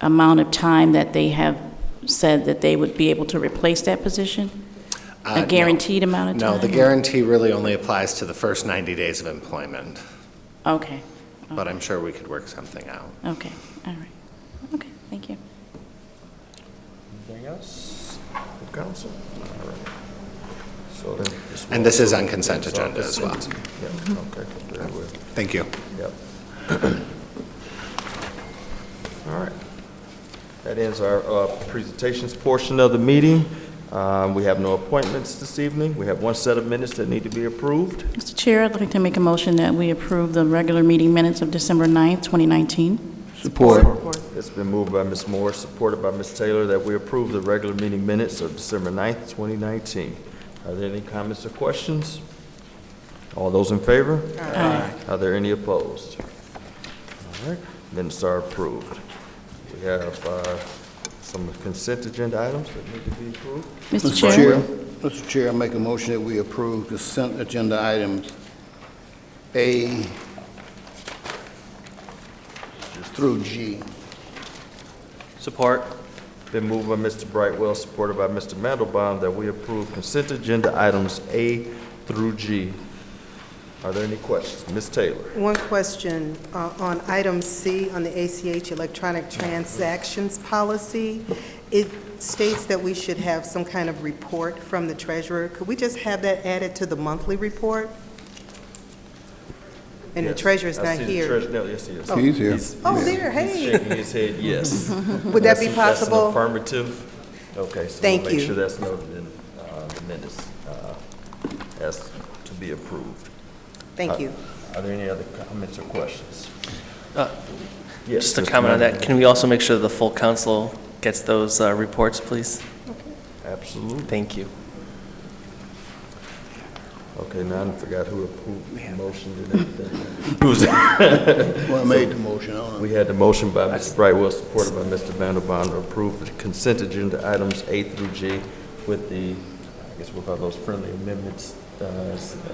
amount of time that they have said that they would be able to replace that position? A guaranteed amount of time? No, the guarantee really only applies to the first 90 days of employment. Okay. But I'm sure we could work something out. Okay, all right. Okay, thank you. Anything else from council? All right. So then, And this is on consent agenda as well. Yeah, okay, very good. Thank you. Yep. All right. That ends our presentations portion of the meeting. We have no appointments this evening. We have one set of minutes that need to be approved. Mr. Chair, I'd like to make a motion that we approve the regular meeting minutes of December 9th, 2019. Support. It's been moved by Ms. Moore, supported by Ms. Taylor, that we approve the regular meeting minutes of December 9th, 2019. Are there any comments or questions? All those in favor? Aye. Are there any opposed? All right, minutes are approved. We have some consent agenda items that need to be approved. Mr. Chair. Mr. Chair, I make a motion that we approve consent agenda items A through G. Support. Been moved by Mr. Brightwell, supported by Mr. Mandelbaum, that we approve consent agenda items A through G. Are there any questions? Ms. Taylor? One question on item C on the ACH electronic transactions policy. It states that we should have some kind of report from the treasurer. Could we just have that added to the monthly report? And the Yes. treasurer's I not see the here. treasurer. No, yes, he is. He's here. Oh, there, He's hey. shaking his head, yes. Would that be That's an possible? affirmative. Okay, so Thank we'll make you. sure that's noted in the minutes as to be approved. Thank you. Are there any other comments or questions? Yes, Just to Mr. comment on that, Mandelbaum. can we also make sure the full council gets those reports, please? Absolutely. Thank you. Okay, now I forgot who approved the motion and everything. Who was Well, I made the motion. I don't know. We had the motion by Mr. Brightwell, supported by Mr. Mandelbaum, to approve the consent agenda items A through G with the, I guess we'll call those friendly amendments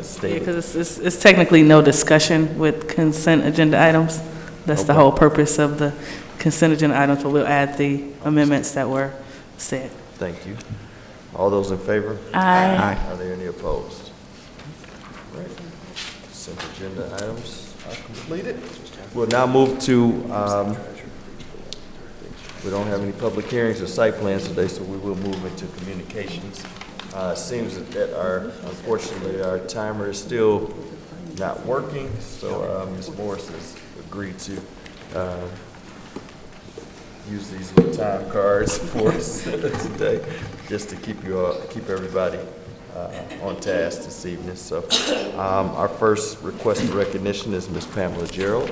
stated. Because it's technically no discussion with consent agenda items. That's the Okay. whole purpose of the consent agenda items, but we'll add the amendments that were said. Thank you. All those in favor? Aye. Are there any opposed? Right. Consent agenda items are completed. We'll now move to, we don't have any public hearings or site plans today, so we will move into communications. It seems that unfortunately, our timer is still not working, so Ms. Morris has agreed to use these little time cards for us today, just to keep everybody on task this evening. So our first request for recognition is Ms. Pamela Gerald.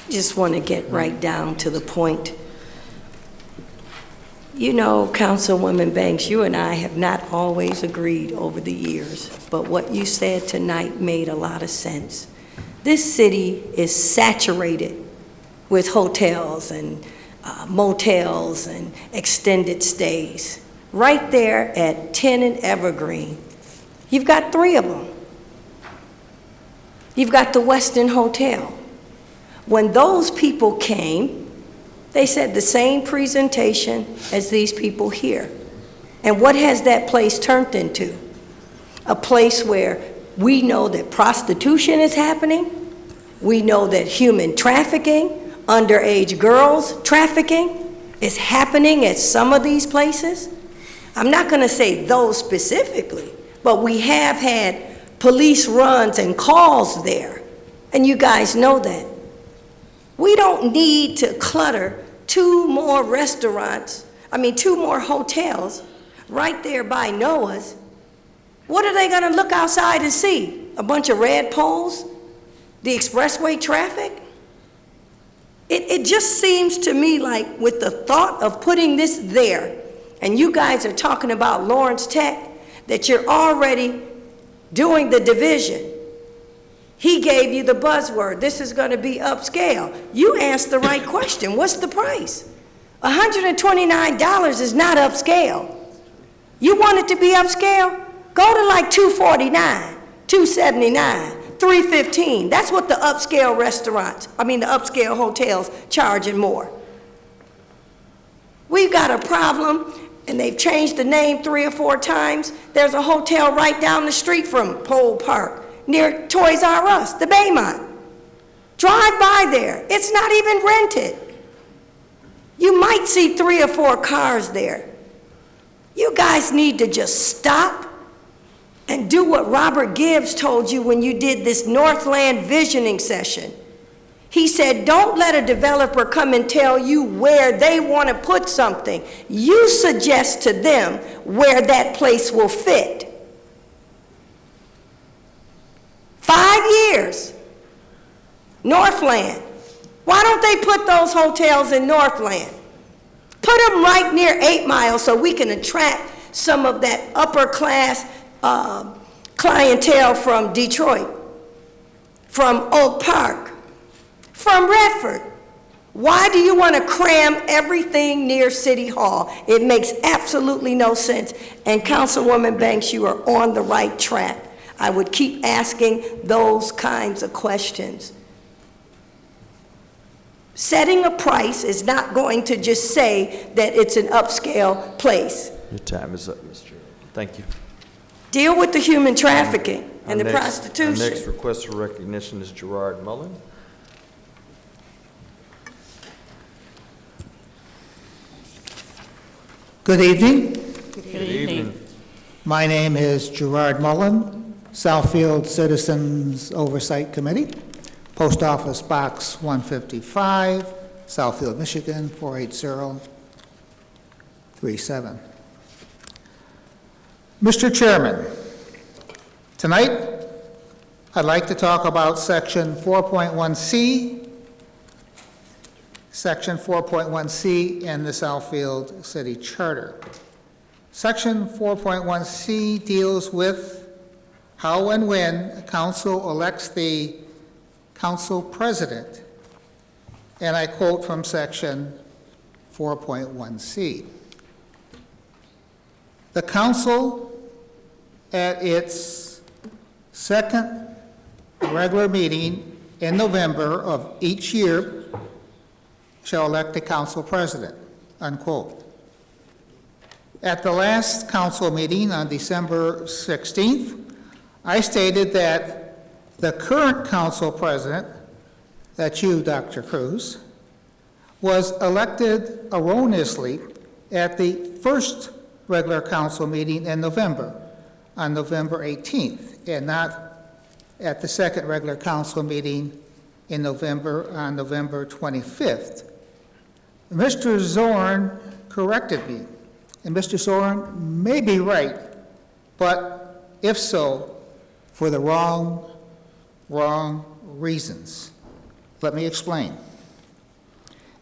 Just want to get right down to the point. You know, Councilwoman Banks, you and I have not always agreed over the years, but what you said tonight made a lot of sense. This city is saturated with hotels and motels and extended stays. Right there at 10 and Evergreen, you've got 3 of them. You've got the Westin Hotel. When those people came, they said the same presentation as these people here. And what has that place turned into? A place where we know that prostitution is happening. We know that human trafficking, underage girls trafficking is happening at some of these places. I'm not going to say those specifically, but we have had police runs and calls there. And you guys know that. We don't need to clutter 2 more restaurants 2 more hotels right there by Noah's, what are they going to look outside and see? A bunch of red poles? The expressway traffic? It just seems to me like with the thought of putting this there, and you guys are talking about Lawrence Tech, that you're already doing the division. He gave you the buzzword, this is going to be upscale. You asked the right question, what's the price? $129 is not upscale. You want it to be upscale? Go to like $249, $279, $315. That's what the upscale the upscale hotels charge and more. We've got a problem, and they've changed the name 3 or 4 times. There's a hotel right down the street from Pole Park, near Toys R Us, the Baymont. Drive by there. It's not even rented. You might see 3 or 4 cars there. You guys need to just stop and do what Robert Gibbs told you when you did this Northland visioning session. He said, don't let a developer come and tell you where they want to put something. You suggest to them where that place will fit. 5 years, Northland. Why don't they put those hotels in Northland? Put them right near 8 Mile so we can attract some of that upper class clientele from Detroit, from Oak Park, from Redford. Why do you want to cram everything near City Hall? It makes absolutely no sense. And Councilwoman Banks, you are on the right track. I would keep asking those kinds of questions. Setting a price is not going to just say that it's an upscale place. Your time is up, Mr. Chairman. Thank you. Deal with the human trafficking and the Our prostitution. next request for recognition is Gerard Mullen. Good evening. Good evening. My name is Gerard Mullen, Southfield Citizens Oversight Committee, Post Office Box 155, Southfield, Michigan 48037. Mr. Chairman, tonight I'd like to talk about Section 4.1C, Section 4.1C in the Southfield City Charter. Section 4.1C deals with how and when a council elects the council president, and I quote from Section 4.1C. The council, at its second regular meeting in November of each year, shall elect a council president, unquote. At the last council meeting on December 16th, I stated that the current council president, that's you, Dr. Cruz, was elected erroneously at the first regular council meeting in November, on November 18th, and not at the second regular council meeting in November, on November 25th. Mr. Zorn corrected me, and Mr. Zorn may be right, but if so, for the wrong reasons. Let me explain.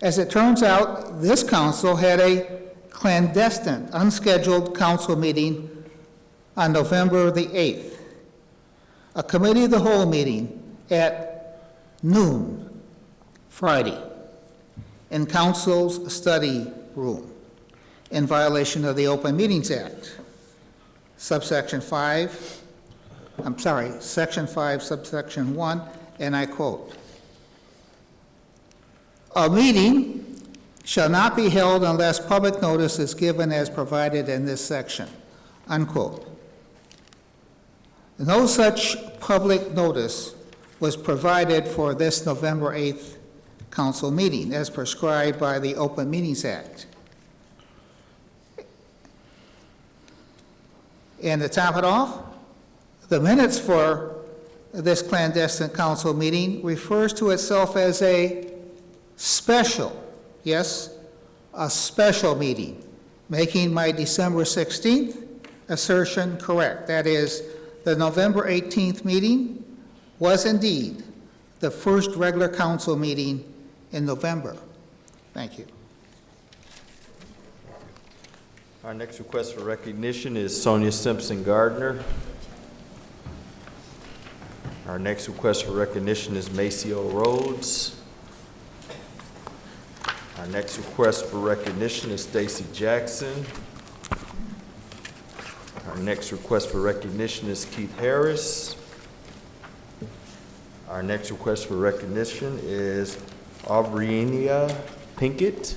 As it turns out, this council had a clandestine, unscheduled council meeting on November the 8th, a committee of the whole meeting at noon, Friday, in council's study room, in violation of the Open Meetings Act, Section 5, subsection 1, and I quote, "A meeting shall not be held unless public notice is given as provided in this section," unquote. No such public notice was provided for this November 8th council meeting as prescribed by the Open Meetings Act. And to top it off, the minutes for this clandestine council meeting refers to itself as a special, yes, a special meeting, making my December 16th assertion correct. That is, the November 18th meeting was indeed the first regular council meeting in November. Thank you. Our next request for recognition is Sonia Simpson Gardner. Our next request for recognition is Maceo Rhodes. Our next request for recognition is Stacy Jackson. Our next request for recognition is Keith Harris. Our next request for recognition is Aubrinia Pinkett.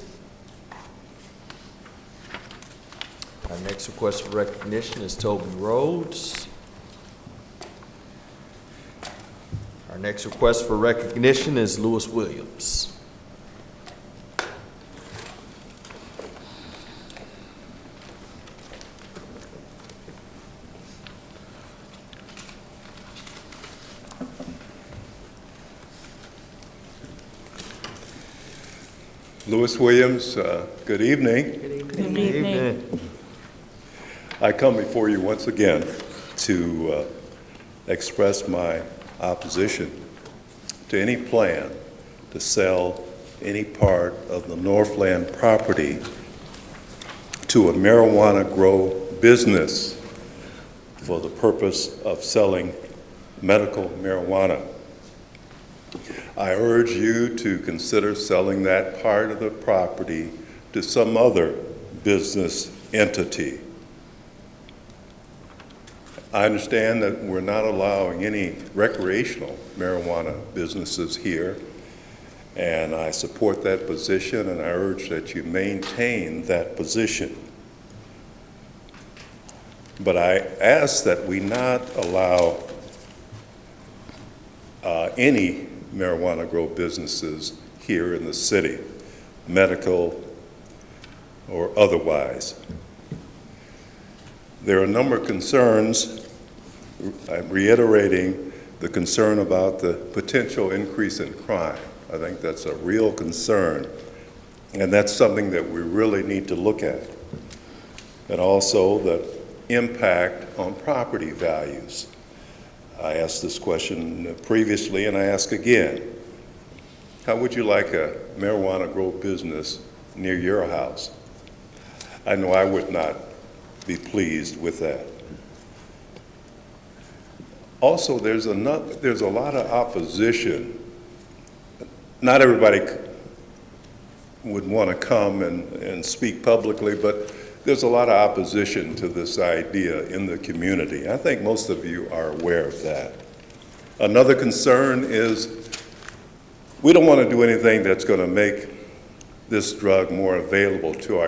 Our next request for recognition is Toby Rhodes. Our next request for recognition is Lewis Williams. Lewis Williams, good evening. Good evening. I come before you once again to express my opposition to any plan to sell any part of the Northland property to a marijuana grow business for the purpose of selling medical marijuana. I urge you to consider selling that part of the property to some other business entity. I understand that we're not allowing any recreational marijuana businesses here, and I support that position, and I urge that you maintain that position. But I ask that we not allow any marijuana grow businesses here in the city, medical or otherwise. There are a number of concerns. I'm reiterating the concern about the potential increase in crime. I think that's a real concern, and that's something that we really need to look at. And also the impact on property values. I asked this question previously, and I ask again. How would you like a marijuana grow business near your house? I know I would not be pleased with that. Also, there's a lot of opposition. Not everybody would want to come and speak publicly, but there's a lot of opposition to this idea in the community. I think most of you are aware of that. Another concern is we don't want to do anything that's going to make this drug more available to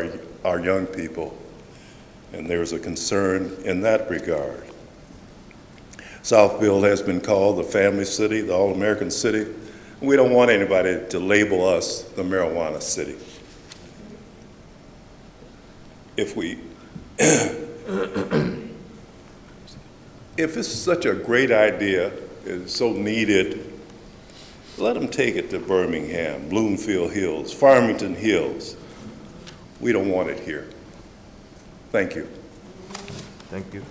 our young people, and there's a concern in that regard. Southfield has been called the family city, the all-American city. We don't want anybody to label us the marijuana city. If it's such a great idea, it's so needed, let them take it to Birmingham, Bloomfield Hills, Farmington Hills. We don't want it here. Thank you. Thank you.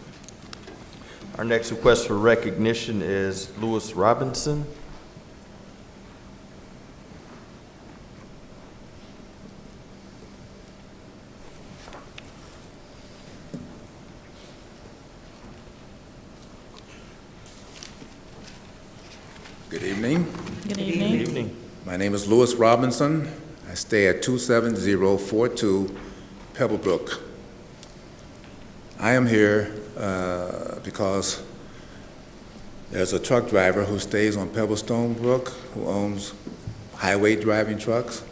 Our next request for recognition is Lewis Robinson. Good evening. Good evening. Good evening. My name is Lewis Robinson. I stay at 27042 Pebblebrook. I am here because there's a truck driver who stays on Pebblestone Brook who owns highway driving trucks,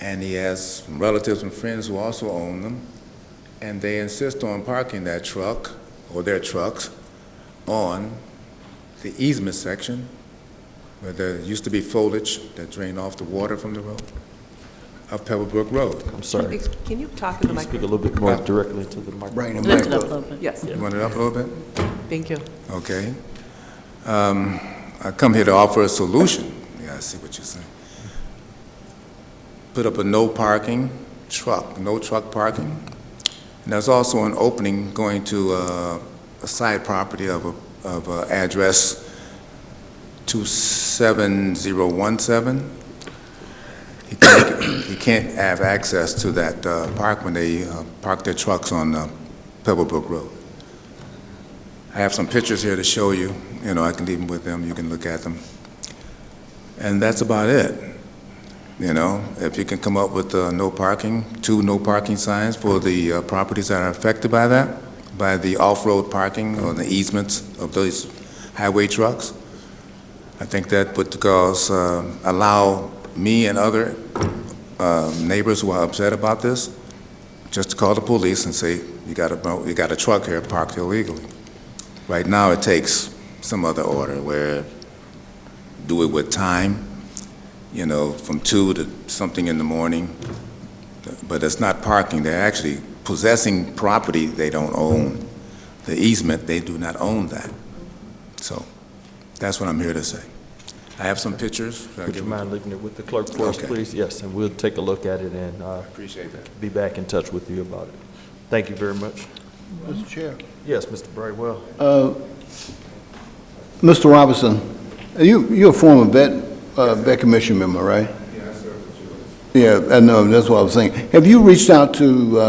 and he has some relatives and friends who also own them, and they insist on parking that truck or their trucks on the easement section where there used to be foliage that drained off the water from the road of Pebblebrook Road. I'm sorry. Can you talk to the Can you speak a microphone? little bit more directly to the microphone? Bring them Lift back it up a up. little bit. Yes, You want it up a little bit? thank you. Okay. I come here to offer a solution. Yeah, I see what you're saying. Put up a no parking truck, no truck parking. And there's also an opening going to a side property of address 27017. He can't have access to that park when they park their trucks on Pebblebrook Road. I have some pictures here to show you. You know, I can leave them with them. You can look at them. And that's about it. You know, if you can come up with no parking, 2 no parking signs for the properties that are affected by that, by the off-road parking or the easements of those highway trucks, I think that would allow me and other neighbors who are upset about this just to call the police and say, you got a truck here parked illegally. Right now, it takes some other order where do it with time, you know, from 2 to something in the morning, but it's not parking. They're actually possessing property they don't own. The easement, they do not own that. So that's what I'm here to say. I have some pictures. Would you mind leaving it with the clerk for us, please? Yes, and we'll take a look at it and appreciate that. Be back in touch with you about it. Thank you very much. Mr. Chair. Yes, Mr. Brightwell. Mr. Robinson, you're a former vet commission member, right? Yes, sir. Yeah, I know, that's what I was saying. Have you reached out to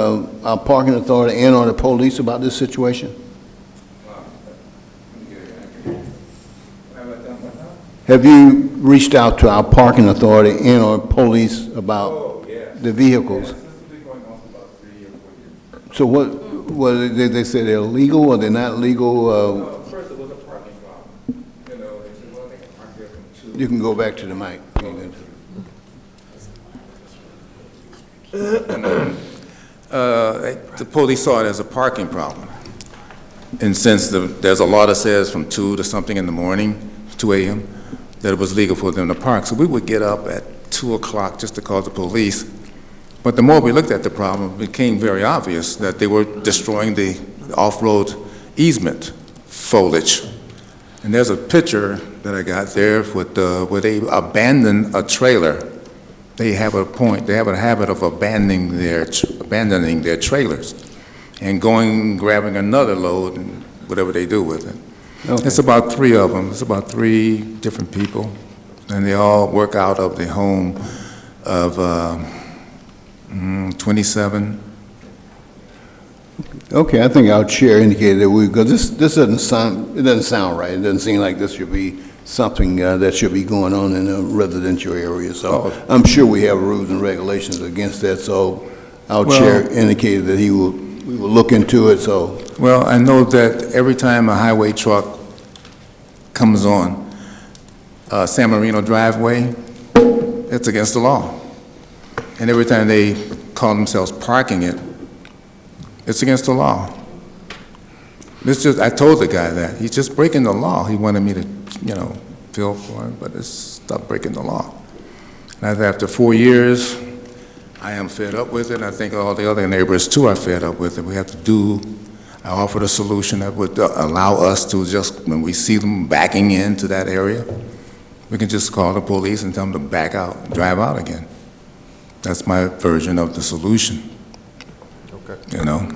our parking authority and or the police about this situation? Have you reached out to our parking authority and or police about the vehicles? This has been going on for about 3 or 4 years. So what they say they're legal or they're not legal? First, it was a parking problem. You know, they said, well, they can park there from 2. You can go back to the mic. The police saw it as a parking problem. And since there's a law that says from 2 to something in the morning, 2 a.m., that it was legal for them to park. So we would get up at 2 o'clock just to call the police. But the more we looked at the problem, it became very obvious that they were destroying the off-road easement foliage. And there's a picture that I got there with where they abandoned a trailer. They have a habit of abandoning their trailers and grabbing another load and whatever they do with it. Okay. It's about 3 of them. It's about 3 different people, and they all work out of the home of 27. Okay, I think our chair indicated that because this doesn't sound right. It doesn't seem like this should be something that should be going on in a residential area. So I'm sure we have rules and regulations against that. So our chair indicated that we will look into it. So. Well, I know that every time a highway truck comes on San Marino driveway, it's against the law. And every time they call themselves parking it, it's against the law. I told the guy that. He's just breaking the law. He wanted me to, feel for him, but stop breaking the law. And after 4 years, I am fed up with it, and I think all the other neighbors too are fed up with it. We have to I offered a solution that would allow us to just, when we see them backing into that area, we can just call the police and tell them to back out, drive out again. That's my version of the solution. Okay. You know?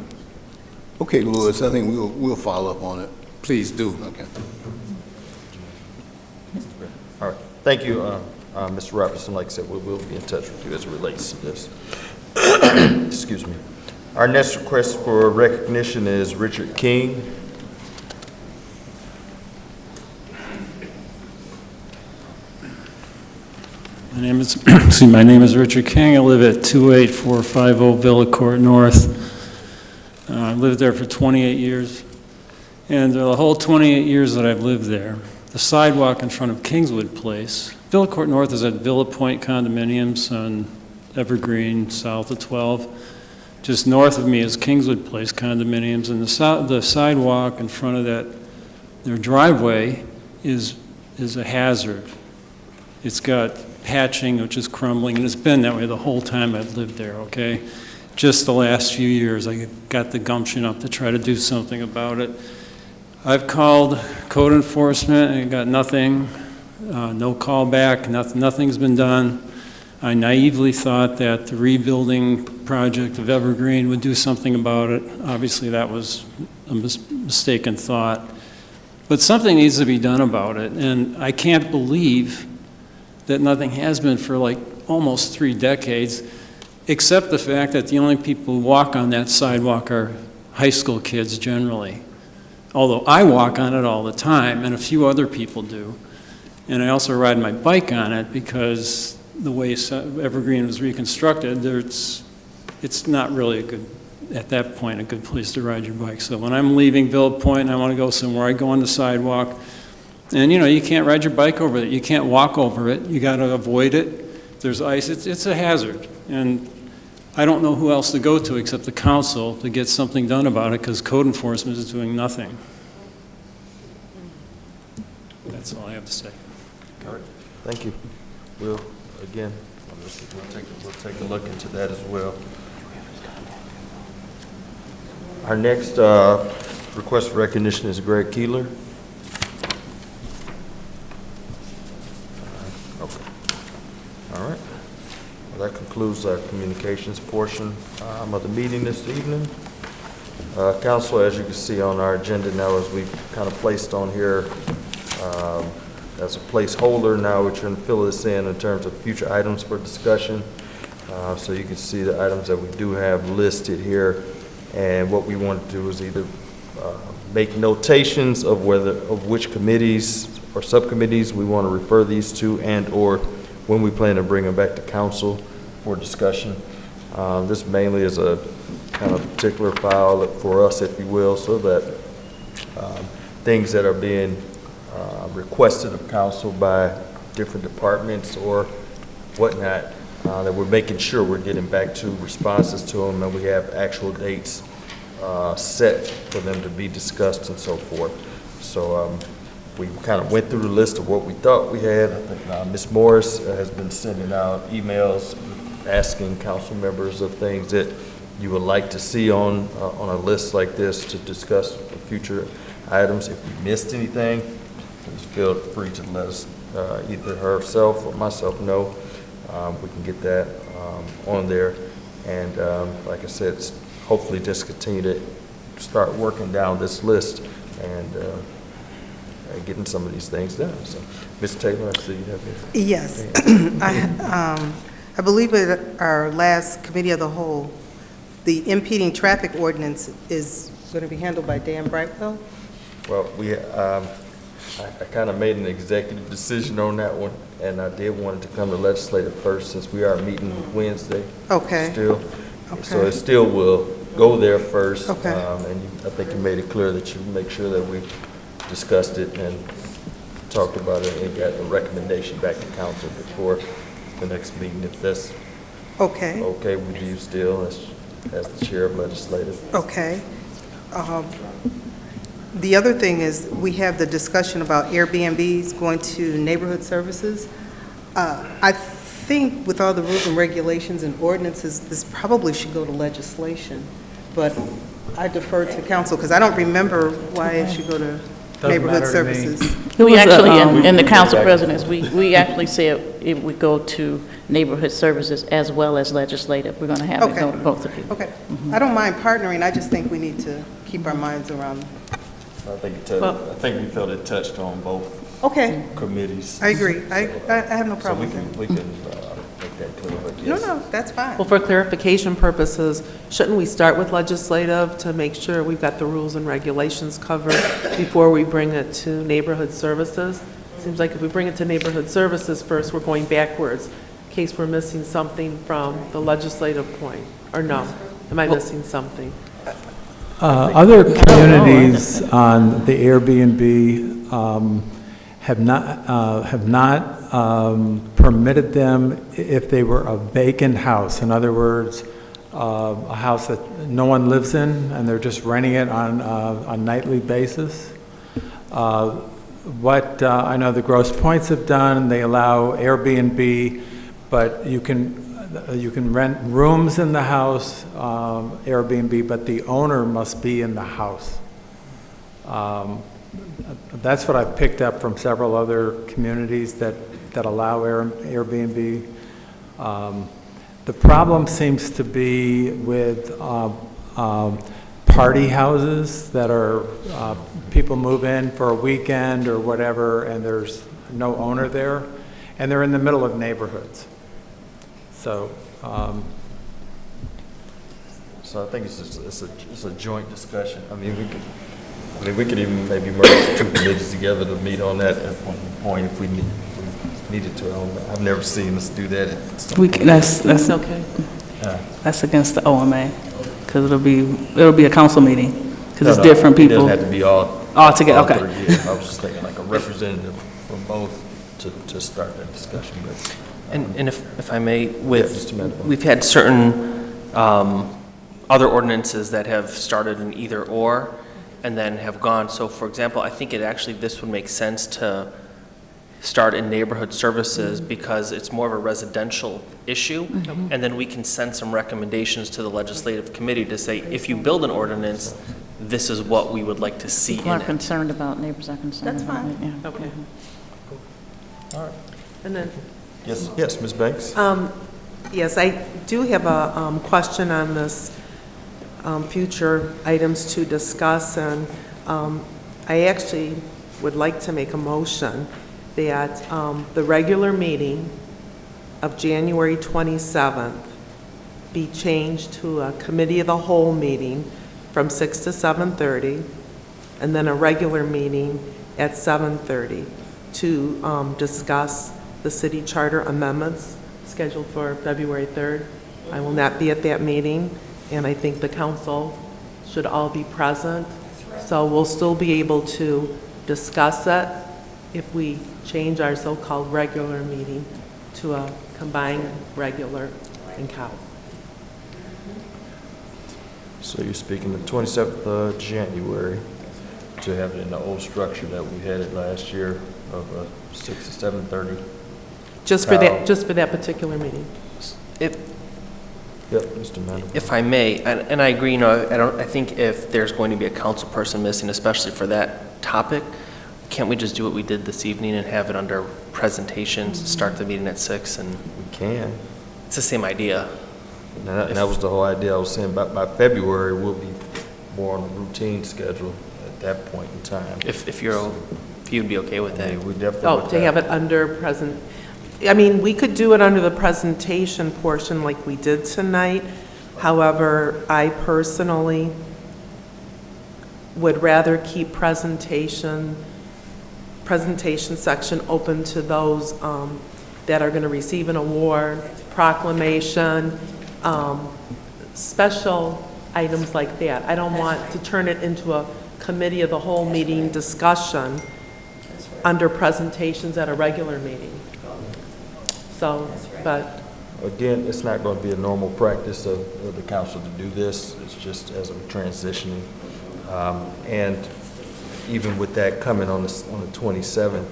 Okay, Louis, I think we'll follow up on it. Please do. Okay. All right. Thank you, Mr. Robertson. Like I said, we'll be in touch with you as it relates to this. Excuse me. Our next request for recognition is Richard King. My name is Richard King. I live at 28450 Villa Court North. I lived there for 28 years. And the whole 28 years that I've lived there, the sidewalk in front of Kingswood Place, Villa Court North is at Villa Point Condominiums on Evergreen, south of 12. Just north of me is Kingswood Place Condominiums, and the sidewalk in front of their driveway is a hazard. It's got patching, which is crumbling, and it's been that way the whole time I've lived there, okay? Just the last few years, I got the gumption up to try to do something about it. I've called code enforcement and got nothing, no call back, nothing's been done. I naively thought that the rebuilding project of Evergreen would do something about it. Obviously, that was a mistaken thought. But something needs to be done about it, and I can't believe that nothing has been for like almost 3 decades, except the fact that the only people who walk on that sidewalk are high school kids generally. Although I walk on it all the time, and a few other people do. And I also ride my bike on it because the way Evergreen was reconstructed, it's not really a good, at that point, a good place to ride your bike. So when I'm leaving Villa Point and I want to go somewhere, I go on the sidewalk. And you can't ride your bike over it. You can't walk over it. You got to avoid it. If there's ice, it's a hazard. And I don't know who else to go to except the council to get something done about it because code enforcement is doing nothing. That's all I have to say. All right, thank you. We'll take a look into that as well. Our next request for recognition is Greg Keeler. Okay. All right. Well, that concludes our communications portion of the meeting this evening. Council, as you can see on our agenda now, as we kind of placed on here as a placeholder, now we're trying to fill this in terms of future items for discussion. So you can see the items that we do have listed here. And what we want to do is either make notations of which committees or subcommittees we want to refer these to, and or when we plan to bring them back to council for discussion. This mainly is a kind of particular file for us, if you will, so that things that are being requested of council by different departments or whatnot, that we're making sure we're getting back to responses to them, and we have actual dates set for them to be discussed and so forth. So we kind of went through the list of what we thought we had. I think Ms. Morris has been sending out emails asking council members of things that you would like to see on a list like this to discuss future items. If we missed anything, please feel free to let us, either herself or myself, know. We can get that on there, and like I said, hopefully just continue to start working down this list and getting some of these things done. So, Ms. Taylor, I see you have your Yes. I believe at our last committee of the whole, the impeding traffic ordinance is going to be handled by Dan Brightwell. Well, I kind of made an executive decision on that one, and I did want it to come to legislative first, since we are meeting Wednesday. Okay. Still. Okay. So it still will go there first. Okay. I think you made it clear that you make sure that we discussed it and talked about it and got a recommendation back to council before the next meeting, if that's okay with you still as the chair of legislative. Okay. The other thing is, we have the discussion about Airbnbs going to neighborhood services. I think with all the rules and regulations and ordinances, this probably should go to legislation, but I defer to council because I don't remember why it should go to neighborhood services. We actually, in the council presidents, we actually said it would go to neighborhood services as well as legislative. We're going to have it go to both of you. Okay. I don't mind partnering. I just think we need to keep our minds around. I think we felt it touched on both committees. I agree. I have no problem so with we can make that clear. But yes. No, that's fine. Well, for clarification purposes, shouldn't we start with legislative to make sure we've got the rules and regulations covered before we bring it to neighborhood services? Seems like if we bring it to neighborhood services first, we're going backwards, in case we're missing something from the legislative point. Or no? Am I missing something? Other communities on the Airbnb have not permitted them if they were a vacant house. In other words, a house that no one lives in and they're just renting it on a nightly basis. What I know the Grosse Points have done, they allow Airbnb, but you can rent rooms in the house, Airbnb, but the owner must be in the house. That's what I've picked up from several other communities that allow Airbnb. The problem seems to be with party houses that are, people move in for a weekend or whatever, and there's no owner there, and they're in the middle of neighborhoods. So, So I think it's a joint discussion. I mean, we could even maybe merge the two committees together to meet on that at one point if we needed to. I've never seen us do that. That's okay. That's against the OMA, because it'll be a council meeting, because it's different people. It doesn't have to be all together. Okay. Yeah, I was just thinking like a representative from both to start that discussion. But, and if I may, we've had certain other ordinances that have started in either or and then have gone. So for example, I think this would make sense to start in neighborhood services because it's more of a residential issue. And then we can send some recommendations to the legislative committee to say, if you build an ordinance, this is what we would like to see in it. People are concerned about, neighbors are concerned That's about fine. it, yeah. Okay. All right. And then, yes, Ms. Banks? yes, I do have a question on this future items to discuss, and I actually would like to make a motion that the regular meeting of January 27th be changed to a committee of the whole meeting from 6 to 7:30, and then a regular meeting at 7:30 to discuss the city charter amendments scheduled for February 3rd. I will not be at that meeting, and I think the council should all be present. So we'll still be able to discuss it if we change our so-called regular meeting to a combined regular and COW. So you're speaking the 27th of January to have it in the old structure that we had it last year of 6 to 7:30. Just for that particular meeting. Yep, Mr. Mandel. If I may, and I agree, I think if there's going to be a council person missing, especially for that topic, can't we just do what we did this evening and have it under presentations, start the meeting at 6? And we can. It's the same idea. And that was the whole idea. I was saying by February, we'll be more on a routine schedule at that point in time. If you'd be okay with that. Yeah, we definitely To have it under present, I mean, we could do it under the presentation portion like we did tonight. However, I personally would rather keep presentation section open to those that are going to receive an award, proclamation, special items like that. I don't want to turn it into a committee of the whole meeting discussion under presentations at a regular meeting. So, but. Again, it's not going to be a normal practice of the council to do this. It's just as we're transitioning. And even with that coming on the 27th,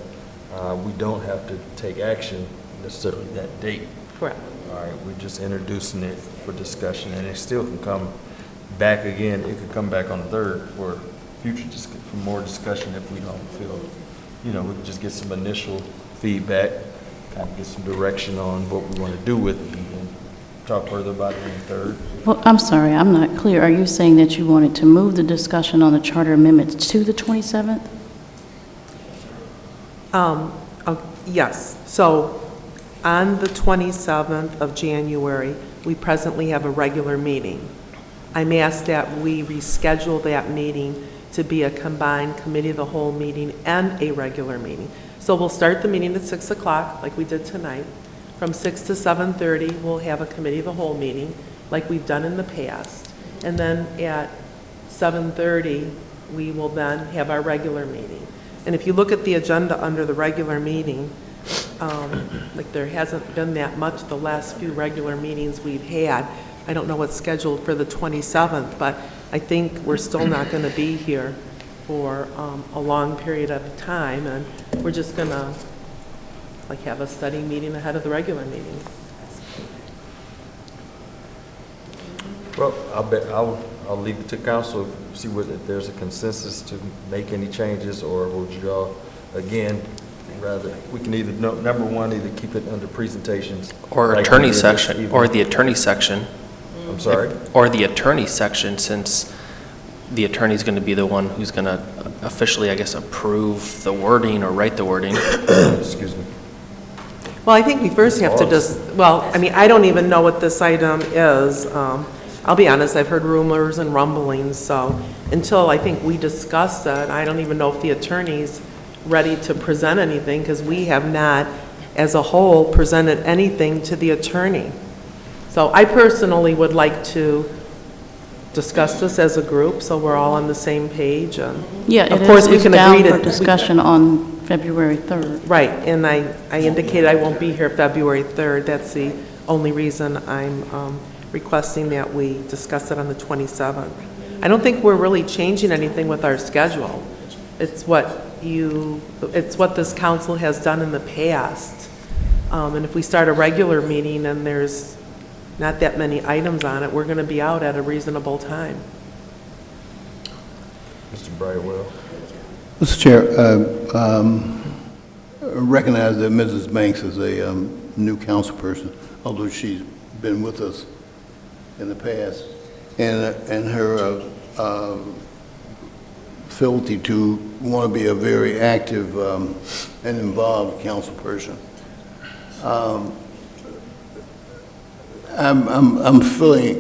we don't have to take action necessarily that date. Correct. All right, we're just introducing it for discussion, and it still can come back again. It could come back on the 3rd for for more discussion if we don't feel, we can just get some initial feedback, kind of get some direction on what we want to do with it, and then talk further about it on the 3rd. Well, I'm sorry, I'm not clear. Are you saying that you wanted to move the discussion on the charter amendments to the 27th? Yes. So on the 27th of January, we presently have a regular meeting. I'm asked that we reschedule that meeting to be a combined committee of the whole meeting and a regular meeting. So we'll start the meeting at 6 o'clock, like we did tonight. From 6 to 7:30, we'll have a committee of the whole meeting, like we've done in the past. And then at 7:30, we will then have our regular meeting. And if you look at the agenda under the regular meeting, like there hasn't been that much the last few regular meetings we've had. I don't know what's scheduled for the 27th, but I think we're still not going to be here for a long period of time, and we're just going to have a study meeting ahead of the regular meeting. Well, I'll leave it to council, see if there's a consensus to make any changes, or would you all, again, rather, we can either, number one, either keep it under presentations. Or like we attorney did this section, evening. or the attorney section. I'm sorry? Or the attorney section, since the attorney's going to be the one who's going to officially, I guess, approve the wording or write the wording. Excuse me. Well, I think we first have to just, well, I mean, I don't even know what this item is. I'll be honest, I've heard rumors and rumblings, so until I think we discuss it, I don't even know if the attorney's ready to present anything, because we have not, as a whole, presented anything to the attorney. So I personally would like to discuss this as a group, so we're all on the same page. Yeah, of course, we can agree to discussion on February 3rd. Right, and I indicated I won't be here February 3rd. That's the only reason I'm requesting that we discuss it on the 27th. I don't think we're really changing anything with our schedule. It's what this council has done in the past. And if we start a regular meeting and there's not that many items on it, we're going to be out at a reasonable time. Mr. Brightwell. Mr. Chair, recognize that Mrs. Banks is a new council person, although she's been with us in the past, and her ability to want to be a very active and involved council person. I'm feeling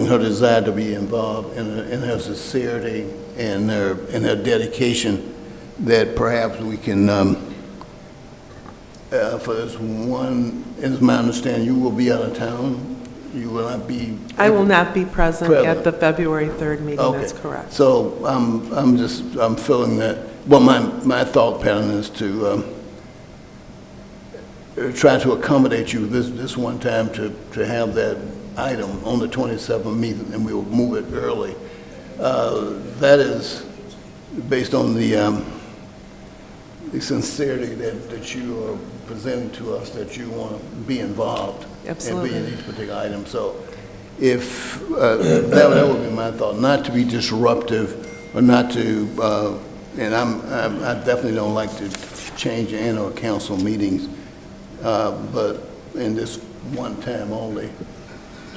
her desire to be involved in her sincerity and her dedication, that perhaps we can, for this one, is my understanding, you will be out of town? You will not be? I will not be present at the February 3rd meeting, Okay. That's correct. So I'm feeling that, well, my thought pattern is to try to accommodate you this one time to have that item on the 27th meeting, and we'll move it early. That is based on the sincerity that you are presenting to us, that you want to be involved. Absolutely. And be in each particular item. So if, that would be my thought, not to be disruptive or not to, and I definitely don't like to change the annual council meetings, but in this one time only,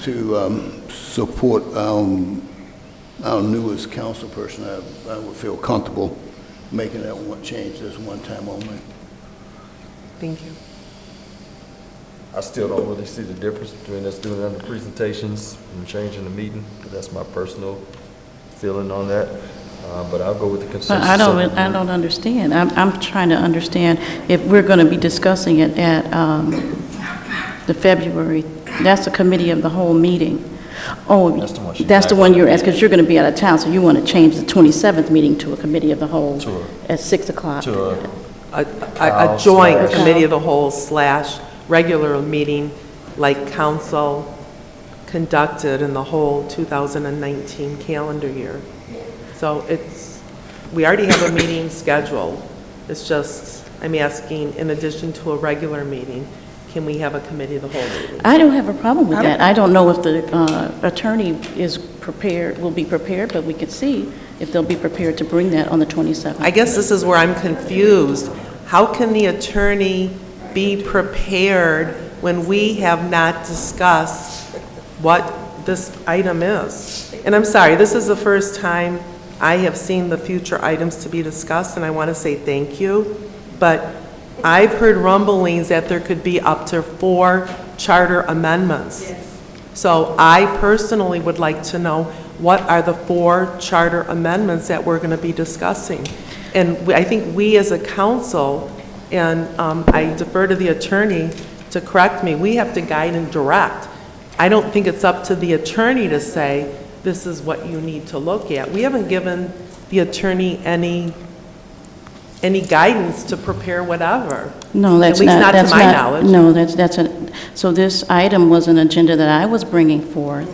to support our newest council person, I would feel comfortable making that one change this one time only. Thank you. I still don't really see the difference between us doing it under presentations and changing the meeting. That's my personal feeling on that. But I'll go with the consensus. But I don't understand. I'm trying to understand if we're going to be discussing it at the February, that's the committee of the whole meeting. Oh, that's the one you're asking, because you're going to be out of town, so you want to change the 27th meeting to a committee of the whole at 6 o'clock. To A joint committee of the whole / regular meeting like council conducted in the whole 2019 calendar year. So we already have a meeting scheduled. It's just, I'm asking, in addition to a regular meeting, can we have a committee of the whole meeting? I don't have a problem with that. I don't know if the attorney is prepared, will be prepared, but we could see if they'll be prepared to bring that on the 27th. I guess this is where I'm confused. How can the attorney be prepared when we have not discussed what this item is? And I'm sorry, this is the first time I have seen the future items to be discussed, and I want to say thank you. But I've heard rumblings that there could be up to 4 charter amendments. Yes. So I personally would like to know, what are the 4 charter amendments that we're going to be discussing? And I think we as a council, and I defer to the attorney to correct me, we have to guide and direct. I don't think it's up to the attorney to say, this is what you need to look at. We haven't given the attorney any guidance to prepare whatever. No, that's at least not, not to my knowledge. No, so this item was an agenda that I was bringing forth.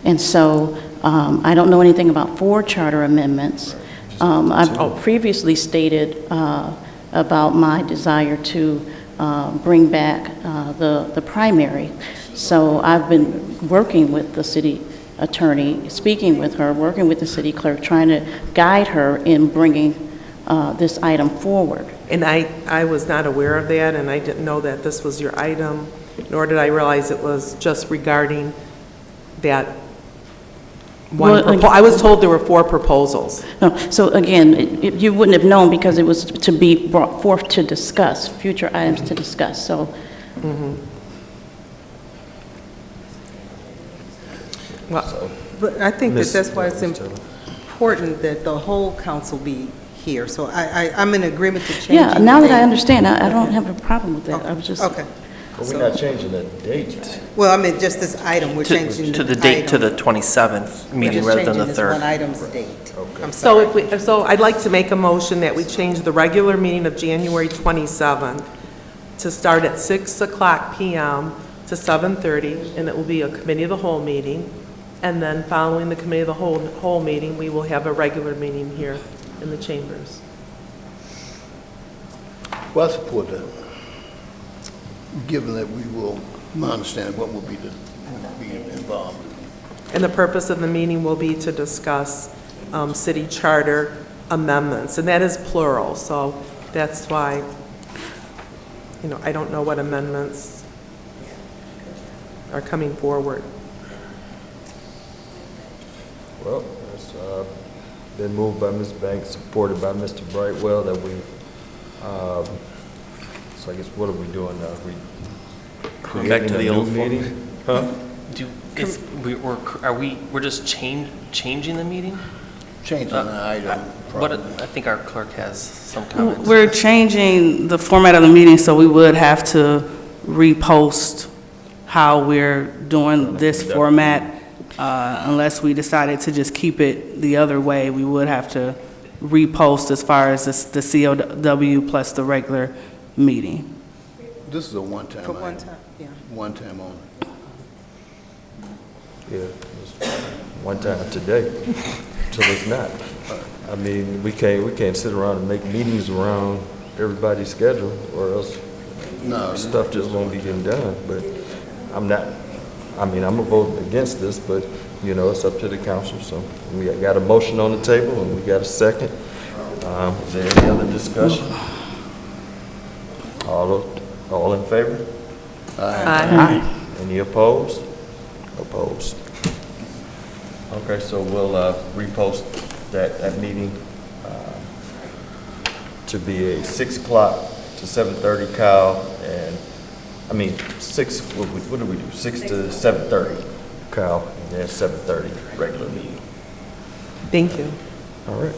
And so I don't know anything about 4 charter amendments. I've previously stated about my desire to bring back the primary. So I've been working with the city attorney, speaking with her, working with the city clerk, trying to guide her in bringing this item forward. And I was not aware of that, and I didn't know that this was your item, nor did I realize it was just regarding that one. Well, I was told there were 4 proposals. No, so again, you wouldn't have known because it was to be brought forth to discuss, future items to discuss, so. Well, But I think that that's why it's important that the whole council be here. So I'm in agreement to changing. Yeah, now the that I date. understand, I don't have a problem with that. I was just. Okay. But we're not changing the date. Well, I mean, just this item, we're changing To the date to item. the 27th We're meeting just rather than changing the this 3rd. one item's date. I'm So sorry. so I'd like to make a motion that we change the regular meeting of January 27th to start at 6:00 PM to 7:30, and it will be a committee of the whole meeting. And then following the committee of the whole meeting, we will have a regular meeting here in the chambers. Well, I support that, given that we will understand what will be involved. And the purpose of the meeting will be to discuss city charter amendments, and that is plural, so that's why, I don't know what amendments are coming forward. Well, it's been moved by Ms. Banks, supported by Mr. Brightwell, that we, so I guess what are we doing now? Going back to the old form. meeting? Huh? We're just changing the meeting? Changing the item. I think our clerk has some comments. We're changing the format of the meeting, so we would have to repost how we're doing this format. Unless we decided to just keep it the other way, we would have to repost as far as the COW plus the regular meeting. This is a one-time For item. one time, yeah. One time only. Yeah, it's one time today, till it's not. I mean, we can't sit around and make meetings around everybody's schedule, or else stuff just won't be getting done. But I'm a vote against this, but, it's up to the council. So we got a motion on the table, and we got a second. Is there any other discussion? All in favor? Aye. Any opposed? Opposed. Okay, so we'll repost that meeting to be a 6:00 to 7:30 Cal, and, 6, what do we do? 6 to 7:30 Cal, and then 7:30 regular meeting. Thank you. All right,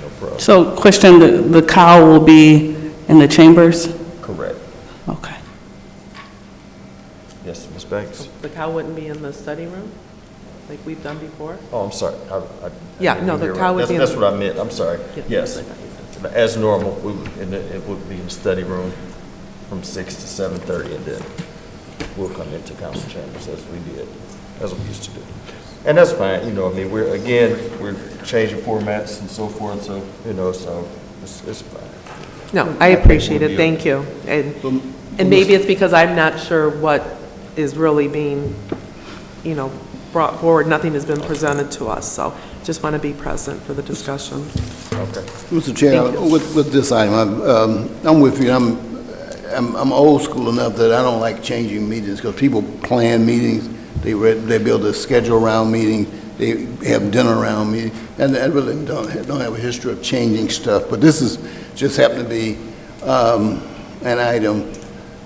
no problem. So question, the cow will be in the chambers? Correct. Okay. Yes, Ms. Banks? The cow wouldn't be in the study room, like we've done before? Oh, I'm sorry. Yeah, no, the cow would be in That's the- what I meant, I'm sorry. Yeah. Yes. As normal, it would be in the study room from 6 to 7:30, and then we'll come into council chambers as we used to do. And that's fine, we're changing formats and so forth, so, so it's fine. No, I appreciate it, thank you. And maybe it's because I'm not sure what is really being, brought forward. Nothing has been presented to us, so just want to be present for the discussion. Okay. Mr. Chair, with this item, I'm with you. I'm old school enough that I don't like changing meetings, because people plan meetings, they build a schedule around meetings, they have dinner around meetings, and I really don't have a history of changing stuff. But this is just happened to be an item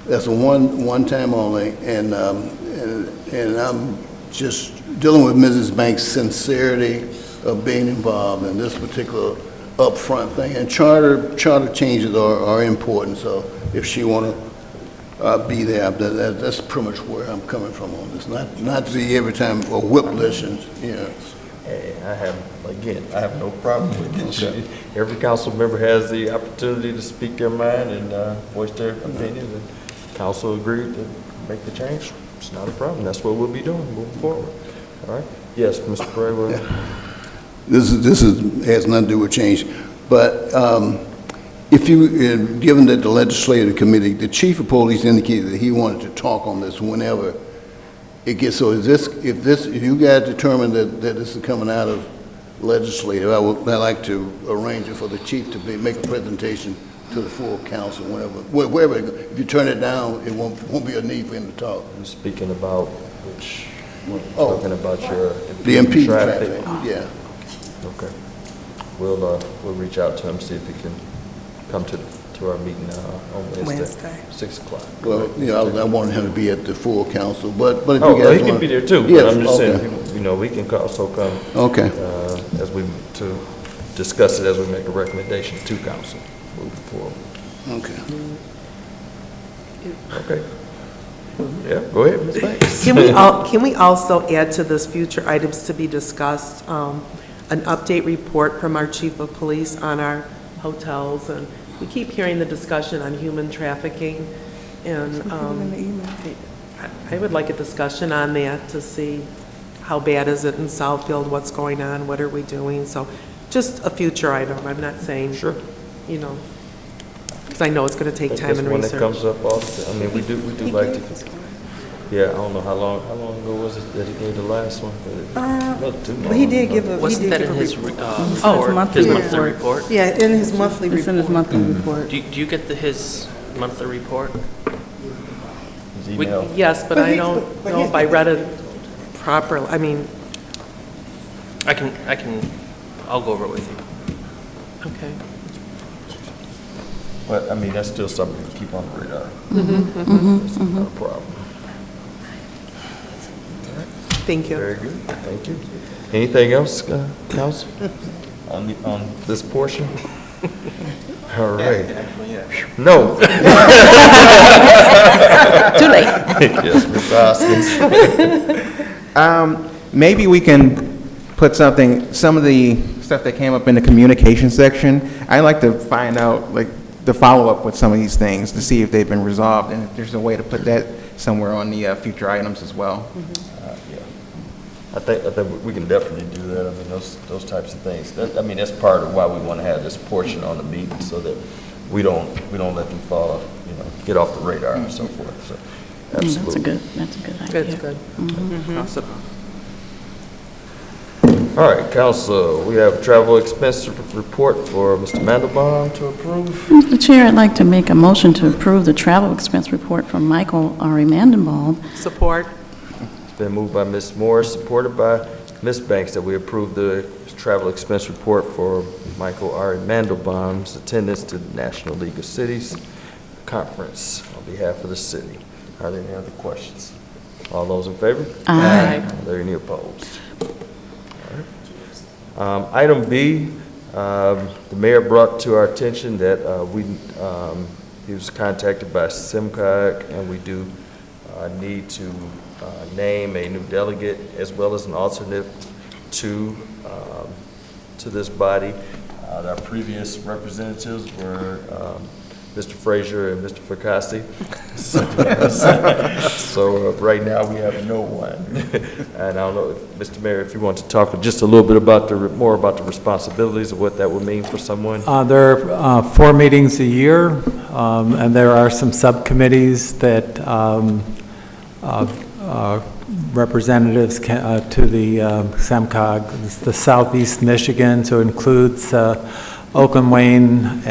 that's a one time only, and I'm just dealing with Mrs. Banks' sincerity of being involved in this particular upfront thing. And charter changes are important, so if she want to be there, that's pretty much where I'm coming from on this. Not to see every time a whiplash and, Hey, I have no problem with it. Every council member has the opportunity to speak their mind and voice their opinions, and council agreed to make the change. It's not a problem. That's what we'll be doing moving forward. All right? Yes, Mr. Braywell. This has nothing to do with change, but if you, given that the legislative committee, the chief of police indicated that he wanted to talk on this whenever it gets, so if you guys determine that this is coming out of legislative, I'd like to arrange it for the chief to make a presentation to the full council wherever. If you turn it down, it won't be a need for him to talk. I'm speaking about which, talking about your The impeding traffic. traffic, yeah. Okay. We'll reach out to him, see if he can come to our meeting on Wednesday. 6 o'clock. Well, I wanted him to be at the full council, but if you Oh, guys he can be there too, Yeah, but I'm just okay. saying, we can also come. Okay. As to discuss it as we make a recommendation to council moving forward. Okay. Okay. Yeah, go ahead, Ms. Banks. Can we also add to this future items to be discussed, an update report from our chief of police on our hotels? And we keep hearing the discussion on human trafficking, and I would like a discussion on that to see how bad is it in Southfield, what's going on, what are we doing? So just a future item. I'm not saying, sure, because I know it's going to take time and One research. that comes up often. I mean, we do like to. Yeah, I don't know how long ago was it that he gave the last one? Not too long. But he did give a, Wasn't that in his report. his monthly report? Yeah, in his monthly report. It's in his monthly report. Do you get his monthly report? His email. Yes, but I don't know if I read it properly. I mean, I'll go over it with you. okay. But, I mean, that's still something to keep on the radar. It's not a problem. Thank you. Very good, thank you. Anything else, council, on this portion? All right. No. Too late. Yes, Ms. Hoskins. Maybe we can put some of the stuff that came up in the communication section. I'd like to find out, like, the follow-up with some of these things to see if they've been resolved, and if there's a way to put that somewhere on the future items as well. Yeah. I think we can definitely do that. I mean, those types of things. That's part of why we want to have this portion on the meeting, so that we don't let them fall, get off the radar and so forth. So, absolutely. That's a good idea. That's good. Awesome. All right, council, we have travel expense report for Mr. Mandelbaum to approve. Mr. Chair, I'd like to make a motion to approve the travel expense report from Michael R. Mandelbaum. Support. It's been moved by Ms. Morris, supported by Ms. Banks, that we approve the travel expense report for Michael R. Mandelbaum's attendance to the National League of Cities Conference on behalf of the city. Are there any other questions? All those in favor? Aye. Are there any opposed? Item B, the mayor brought to our attention that he was contacted by SEMCOG, and we do need to name a new delegate as well as an alternate to this body. Our previous representatives were Mr. Frazier and Mr. Fakasi. So right now we have no one. And I don't know, Mr. Mayor, if you want to talk just a little bit about more about the responsibilities of what that would mean for someone. There are 4 meetings a year, and there are some subcommittees that representatives to the SEMCOG. It's the Southeast Michigan, so it includes Oakland, Wayne,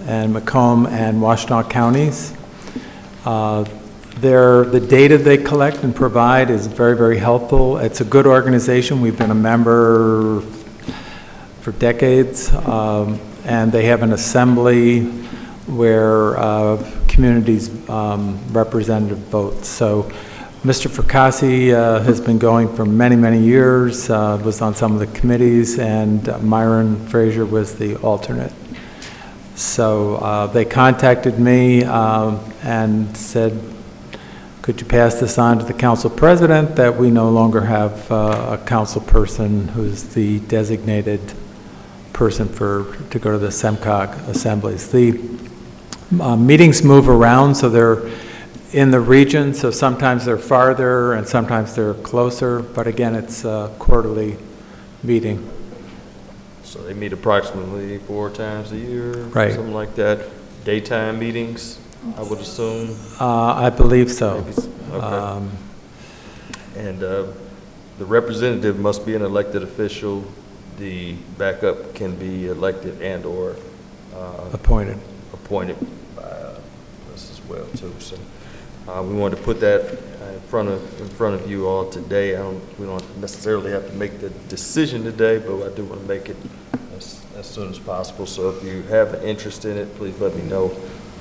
and Macomb and Washtenaw counties. The data they collect and provide is very, very helpful. It's a good organization. We've been a member for decades, and they have an assembly where communities representative votes. So Mr. Fracassi has been going for many, many years, was on some of the committees, and Myron Frazier was the alternate. So they contacted me and said, could you pass this on to the council president, that we no longer have a council person who's the designated person to go to the SEMCOG assemblies. The meetings move around, so they're in the region, so sometimes they're farther and sometimes they're closer, but again, it's a quarterly meeting. So they meet approximately 4 times a year, Right. something like that. Daytime meetings, I would assume. I believe so. And the representative must be an elected official the backup can be elected and/or Appointed. appointed by us as well, too. So we wanted to put that in front of you all today. We don't necessarily have to make the decision today, but I do want to make it as soon as possible. So if you have an interest in it, please let me know,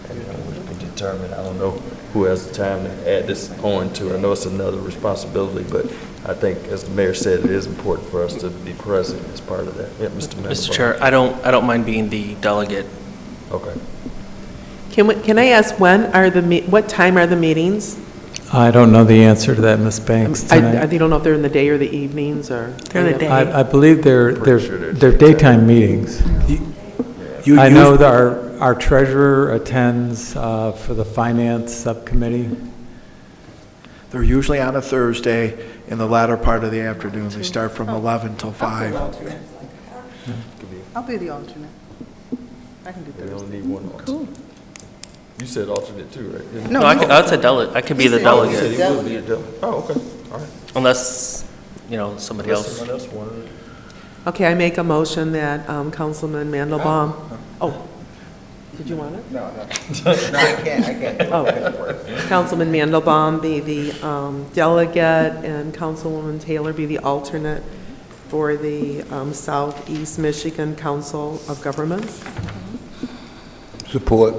and we can determine. I don't know who has the time to add this on to. I know it's another responsibility, but I think, as the mayor said, it is important for us to be present as part of that. Yeah, Mr. Mandelbaum. Mr. Chair, I don't mind being the delegate. Okay. Can I ask what time are the meetings? I don't know the answer to that, Ms. Banks, tonight. You don't know if they're in the day or the evenings, or? They're the day. I believe they're sure daytime meetings. I know that our treasurer attends for the finance subcommittee. They're usually on a Thursday in the latter part of the afternoon. They start from 11 till 5. I'll be the alternate. I can do We only need one alternate. Cool. You said alternate too, right? No, I'd say delegate. I could be the delegate. You said he would be a delegate. Oh, okay, all right. Unless, somebody else. Someone else wanted it. Okay, I make a motion that Councilman Mandelbaum, did you want it? No, I can't. Oh, Councilman Mandelbaum be the delegate and Councilwoman Taylor be the alternate for the Southeast Michigan Council of Governments. Support.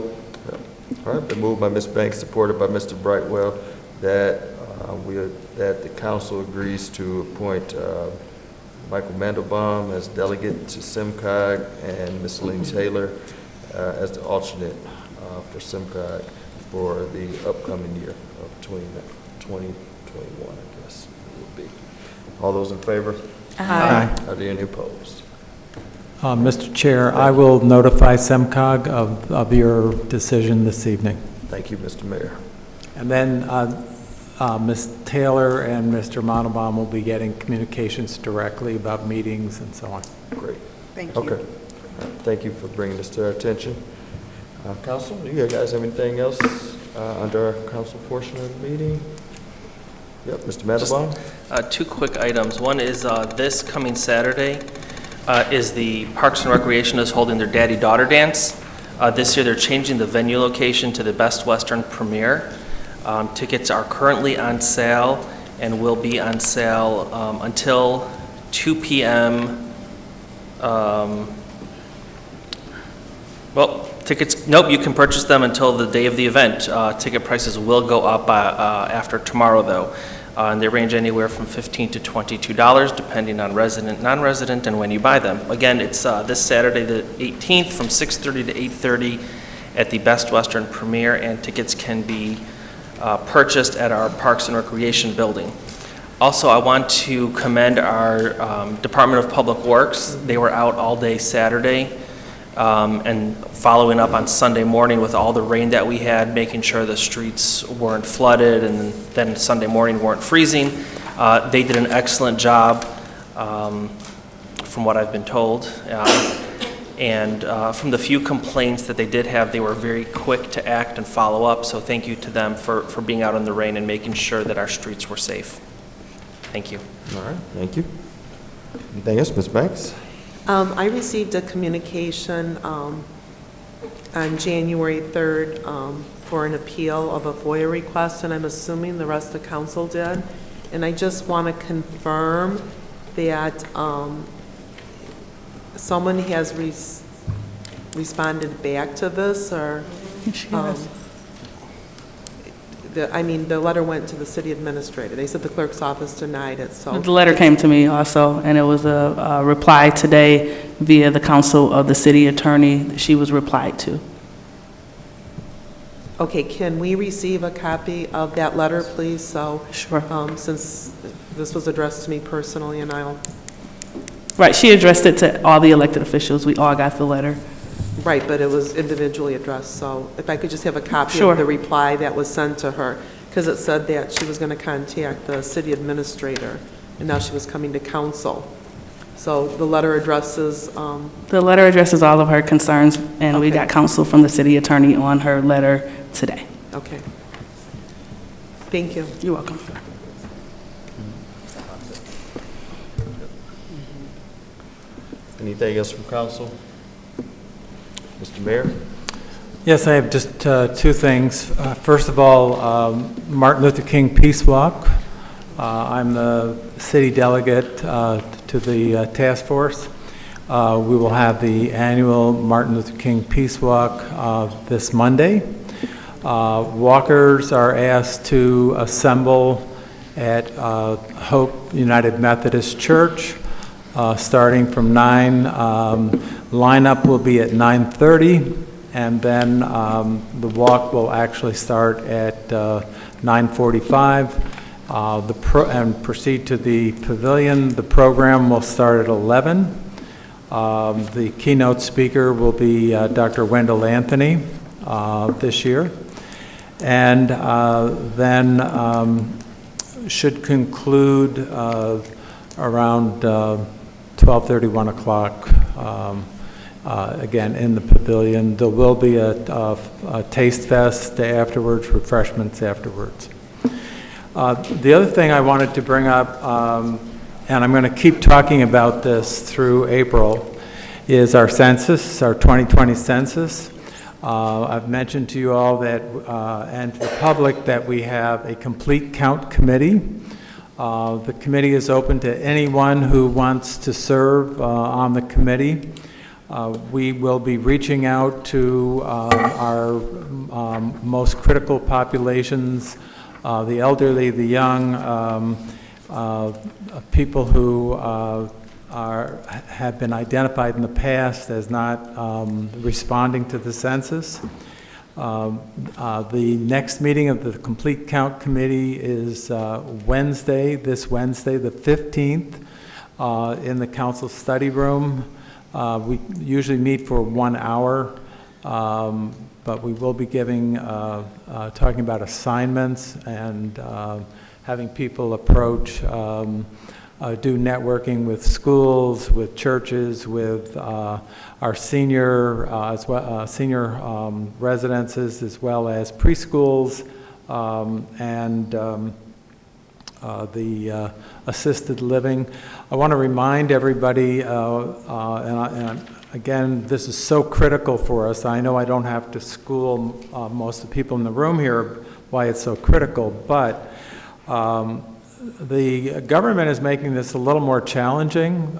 All right, been moved by Ms. Banks, supported by Mr. Brightwell, that that the council agrees to appoint Michael Mandelbaum as delegate to SIMCOG and Ms. Lynn Taylor as the alternate for SIMCOG for the upcoming year of 2021, I guess it would be. All those in favor? Aye. Are there any opposed? Mr. Chair, I will notify SEMCOG of your decision this evening. Thank you, Mr. Mayor. And then Ms. Taylor and Mr. Mandelbaum will be getting communications directly about meetings and so on. Great. Thank you. Okay. All right. Thank you for bringing this to our attention. Council, do you guys have anything else under our council portion of the meeting? Yep, Mr. Mandelbaum? Two quick items. One is this coming Saturday is the Parks and Recreation is holding their daddy-daughter dance. This year they're changing the venue location to the Best Western Premiere. Tickets are currently on sale and will be on sale until 2 p.m. You can purchase them until the day of the event. Ticket prices will go up after tomorrow, though. And they range anywhere from $15 to $22, depending on resident, non-resident, and when you buy them. Again, it's this Saturday, the 18th, from 6:30 to 8:30 at the Best Western Premiere, and tickets can be purchased at our Parks and Recreation building. Also, I want to commend our Department of Public Works. They were out all day Saturday and following up on Sunday morning with all the rain that we had, making sure the streets weren't flooded and then Sunday morning weren't freezing. They did an excellent job from what I've been told. And from the few complaints that they did have, they were very quick to act and follow up. So thank you to them for being out in the rain and making sure that our streets were safe. Thank you. All right, thank you. Anything else, Ms. Banks? I received a communication on January 3rd for an appeal of a FOIA request, and I'm assuming the rest of the council did. And I just want to confirm that someone has responded back to this, or the letter went to the city administrator. They said the clerk's office denied it. So the letter came to me also, and it was a reply today via the counsel of the city attorney. She was replied to. Okay, can we receive a copy of that letter, please? So, sure. Since this was addressed to me personally, and I'll. Right, she addressed it to all the elected officials. We all got the letter. Right, but it was individually addressed, so if I could just have a copy Sure. of the reply that was sent to her, because it said that she was going to contact the city administrator, and now she was coming to council. So the letter addresses... The letter addresses all of her concerns, and we got counsel from the city attorney on her letter today. Okay. Thank you. You're welcome. Anything else from council? Mr. Mayor? Yes, I have just two things. First of all, Martin Luther King Peace Walk. I'm the city delegate to the task force. We will have the annual Martin Luther King Peace Walk this Monday. Walkers are asked to assemble at Hope United Methodist Church starting from 9. Lineup will be at 9:30, and then the walk will actually start at 9:45 and proceed to the pavilion. The program will start at 11. The keynote speaker will be Dr. Wendell Anthony this year. And then should conclude around 12:30, 1 o'clock, again in the pavilion. There will be a taste fest afterwards, refreshments afterwards. The other thing I wanted to bring up, and I'm going to keep talking about this through April, is our census, our 2020 census. I've mentioned to you all that, and to the public, that we have a complete count committee. The committee is open to anyone who wants to serve on the committee. We will be reaching out to our most critical populations, the elderly, the young, people who have been identified in the past as not responding to the census. The next meeting of the Complete Count Committee is Wednesday, this Wednesday, the 15th, in the council study room. We usually meet for 1 hour, but we will be talking about assignments and having people approach, do networking with schools, with churches, with our senior residences, as well as preschools and the assisted living. I want to remind everybody, and again, this is so critical for us. I know I don't have to school most of the people in the room here why it's so critical, but the government is making this a little more challenging.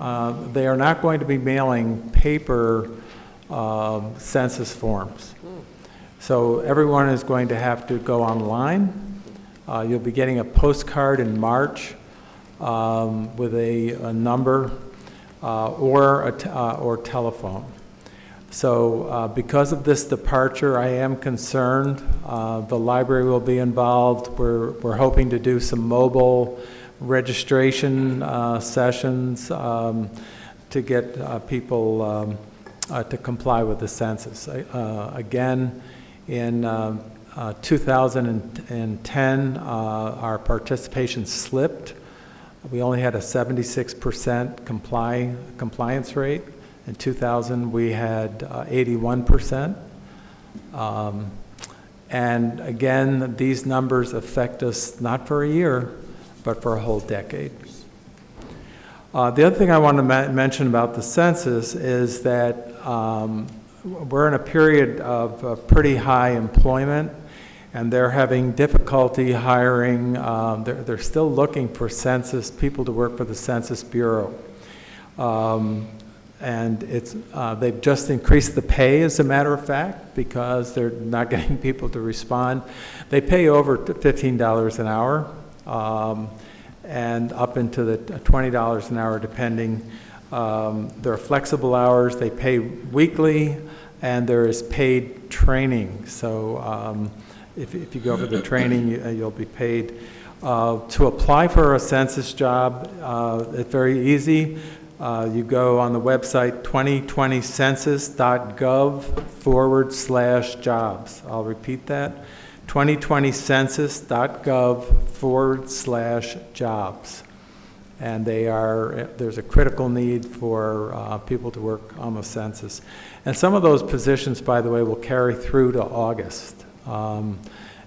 They are not going to be mailing paper census forms. So everyone is going to have to go online. You'll be getting a postcard in March with a number or telephone. So because of this departure, I am concerned. The library will be involved. We're hoping to do some mobile registration sessions to get people to comply with the census. Again, in 2010, our participation slipped. We only had a 76% compliance rate. In 2000, we had 81%. And again, these numbers affect us not for a year, but for a whole decade. The other thing I want to mention about the census is that we're in a period of pretty high employment, and they're having difficulty hiring. They're still looking for census people to work for the Census Bureau. And they've just increased the pay, as a matter of fact, because they're not getting people to respond. They pay over $15 an hour and up into the $20 an hour, depending. There are flexible hours. They pay weekly, and there is paid training. So if you go for the training, you'll be paid. To apply for a census job, it's very easy. You go on the website 2020census.gov/jobs. I'll repeat that, 2020census.gov/jobs. And there's a critical need for people to work on the census. And some of those positions, by the way, will carry through to August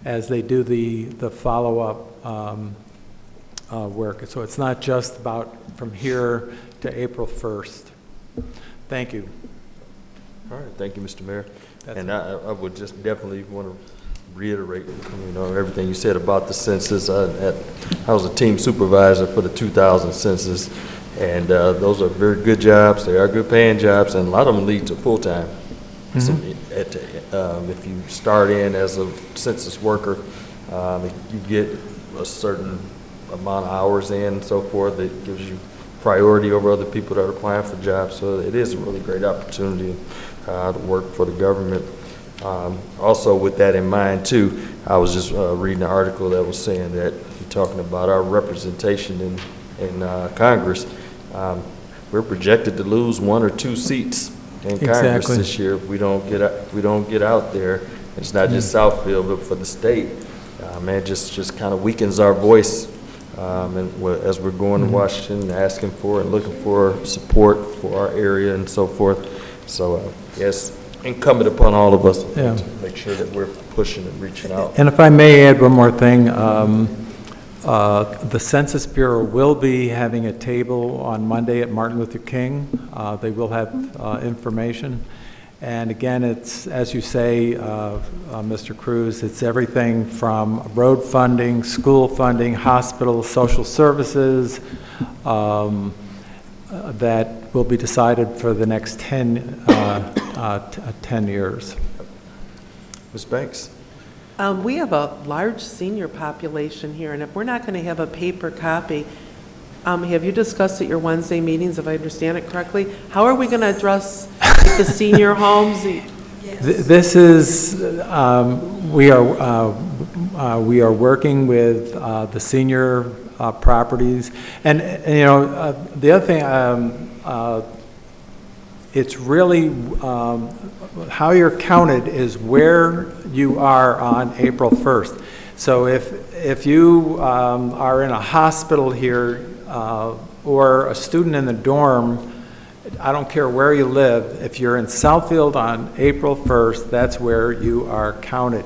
as they do the follow-up work. So it's not just about from here to April 1st. Thank you. All right, thank you, Mr. Mayor. That's And I would just definitely want to reiterate, everything you said about the census. I was a team supervisor for the 2000 census, and those are very good jobs. They are good paying jobs, and a lot of them lead to full-time. So if you start in as a census worker, you get a certain amount of hours in and so forth. It gives you priority over other people that are applying for jobs. So it is a really great opportunity to work for the government. Also, with that in mind too, I was just reading an article that was saying that you're talking about our representation in Congress. We're projected to lose 1 or 2 seats in Congress this year if we don't get out there. It's not just Southfield, but for the state. Man, just kind of weakens our voice, as we're going to Washington, asking for and looking for support for our area and so forth. So, yes, incumbent upon all of us to make sure that we're pushing and reaching out. And if I may add one more thing, the Census Bureau will be having a table on Monday at Martin Luther King. They will have information. And again, it's, as you say, Mr. Cruz, it's everything from road funding, school funding, hospitals, social services, that will be decided for the next 10 years. Ms. Banks? We have a large senior population here, and if we're not going to have a paper copy, have you discussed at your Wednesday meetings, if I understand it correctly, how are we going to address the senior homes? This is, we are working with the senior properties. And the other thing, it's really, how you're counted is where you are on April 1st. So if you are in a hospital here or a student in the dorm, I don't care where you live, if you're in Southfield on April 1st, that's where you are counted.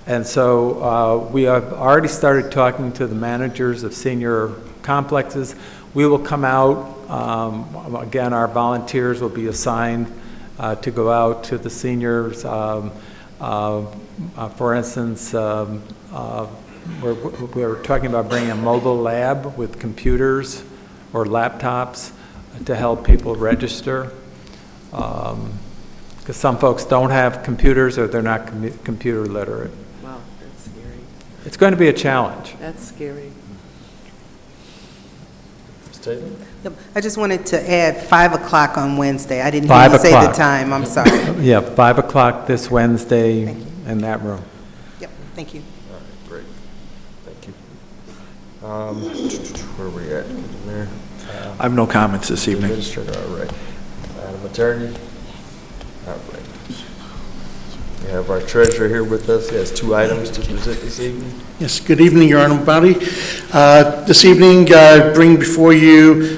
And so we have already started talking to the managers of senior complexes. We will come out, again, our volunteers will be assigned to go out to the seniors. For instance, we're talking about bringing a mobile lab with computers or laptops to help people register. Because some folks don't have computers or they're not computer literate. Wow, that's scary. It's going to be a challenge. That's scary. Ms. Taylor? I just wanted to add 5 o'clock on Wednesday. I didn't hear you say the time, I'm sorry. Yeah, 5 o'clock this Wednesday in that room. Yep, thank you. All right, great. Thank you. Where are we at, Mayor? I have no comments this evening. Administrator, all right. Madam Attorney? All right. We have our treasurer here with us. He has 2 items to present this evening. Yes, good evening, Your Honorable Body. This evening, I bring before you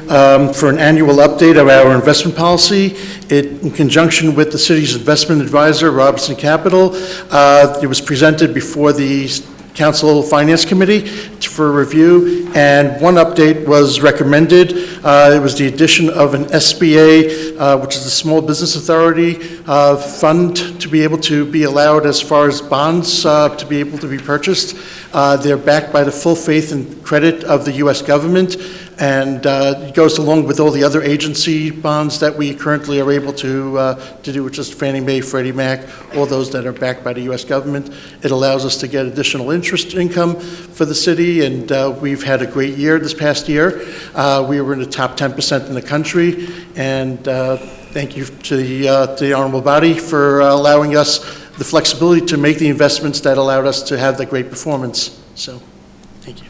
for an annual update of our investment policy. In conjunction with the city's investment advisor, Robinson Capital, it was presented before the Council Finance Committee for review, and one update was recommended. It was the addition of an SBA, which is the Small Business Authority fund, to be able to be allowed as far as bonds to be able to be purchased. They're backed by the full faith and credit of the U.S. government, and it goes along with all the other agency bonds that we currently are able to do, which is Fannie Mae, Freddie Mac, all those that are backed by the U.S. government. It allows us to get additional interest income for the city, and we've had a great year this past year. We were in the top 10% in the country, and thank you to the Honorable Body for allowing us the flexibility to make the investments that allowed us to have that great performance. So, thank you.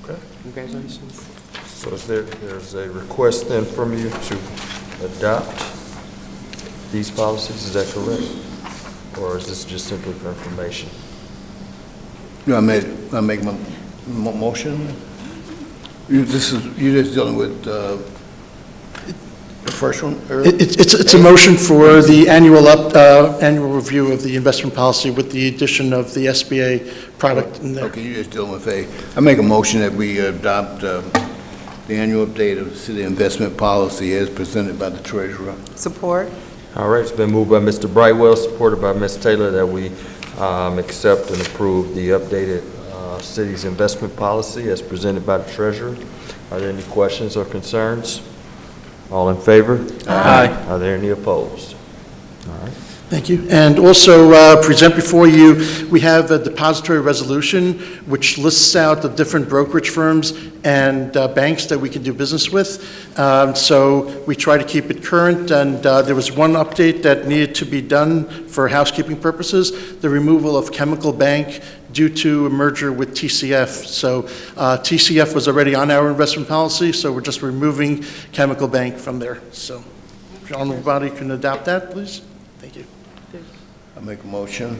Okay. Congratulations. So there's a request then from you to adopt these policies, is that correct? Or is this just simply for information? You want to make my motion? You're just dealing with the first one? It's a motion for the annual review of the investment policy with the addition of the SBA product in there. Okay, you're just dealing with A. I make a motion that we adopt the the annual update of the city investment policy as presented by the treasurer. Support. All right, it's been moved by Mr. Brightwell, supported by Ms. Taylor, that we accept and approve the updated city's investment policy as presented by the treasurer. Are there any questions or concerns? All in favor? Aye. Are there any opposed? All right. Thank you. And also present before you, we have a depository resolution which lists out the different brokerage firms and banks that we can do business with. So we try to keep it current, and there was one update that needed to be done for housekeeping purposes, the removal of Chemical Bank due to a merger with TCF. So TCF was already on our investment policy, so we're just removing Chemical Bank from there. So if the honorable body can adopt that, please. Thank you. I make a motion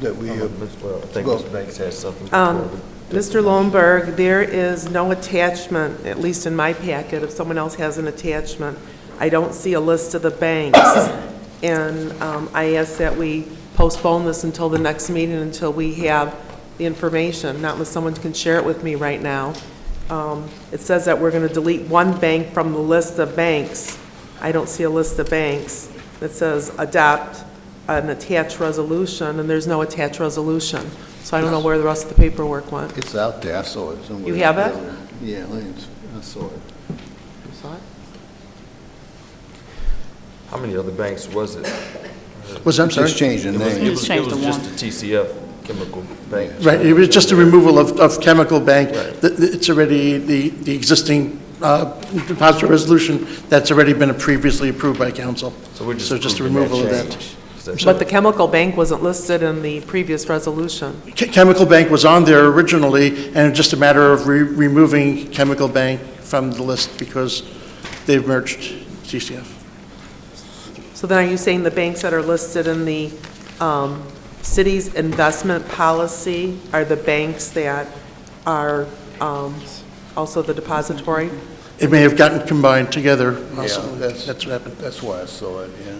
that we, I think Ms. Banks has something. Mr. Lohnberg, there is no attachment, at least in my packet. If someone else has an attachment, I don't see a list of the banks. And I ask that we postpone this until the next meeting, until we have the information, not unless someone can share it with me right now. It says that we're going to delete one bank from the list of banks. I don't see a list of banks. It says adopt an attached resolution, and there's no attached resolution. So I don't know where the rest of the paperwork went. it's out there, I saw it somewhere. You have it? Yeah, I saw it. You saw it? How many other banks was it? Was that, I'm sorry? Just change the name. It was changed to just the TCF Chemical Bank. Right, it was just a removal of Chemical Bank. Right. It's already the existing depository resolution that's already been previously approved by council. So we're just just a approving removal of that. change. Is that But the Chemical Bank wasn't listed in the previous resolution. Chemical Bank was on there originally, and it's just a matter of removing Chemical Bank from the list because they've merged TCF. So then are you saying the banks that are listed in the city's investment policy are the banks that are also the depository? It may have gotten combined together also. Yeah, That's what happened. That's why I saw it, yeah.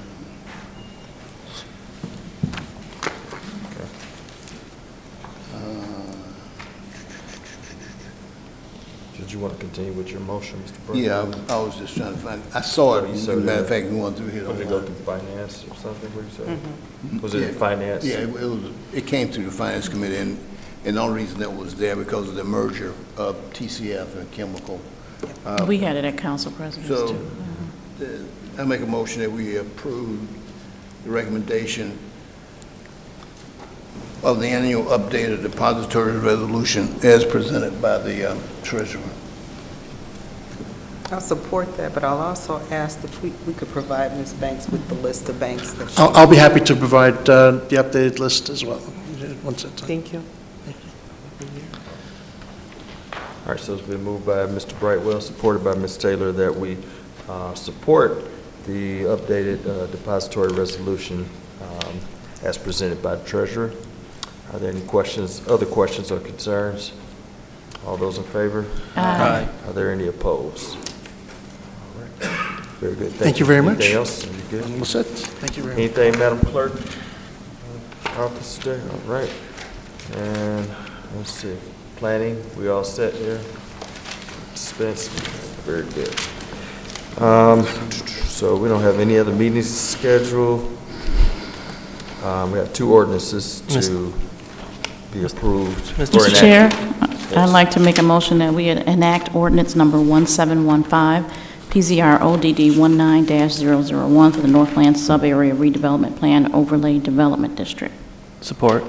Did you want to continue with your motion, Mr. Burke? Yeah, I was just trying to find, I saw it, You as said a matter of that. fact, going through here. Wanted to go through finance or something, what you said? Mm-hmm. Was it finance? Yeah, it came through the finance committee, and the only reason that was there because of the merger of TCF and Chemical. We had it at council presidents, So, too. I make a motion that we approve the recommendation of the annual updated depository resolution as presented by the treasurer. I'll support that, but I'll also ask if we could provide Ms. Banks with the list of banks that she... I'll be happy to provide the updated list as well, once it's done. Thank you. All right, so it's been moved by Mr. Brightwell, supported by Ms. Taylor, that we support the updated depository resolution as presented by the treasurer. Are there any questions, other questions or concerns? All those in favor? Aye. Are there any opposed? All right, very good. Thank you very much. Anything else? Are you good? All set? Thank you very much. Anything, Madam Clerk? Office today, all right. And let's see, planning, we all set here? Dispense, very good. So we don't have any other meetings scheduled. We have two ordinances to be approved. Mr. Chair, I'd like to make a motion that we enact ordinance number 1715, PZR ODD 19-001 for the Northland Sub-Area Redevelopment Plan Overlay Development District. Support.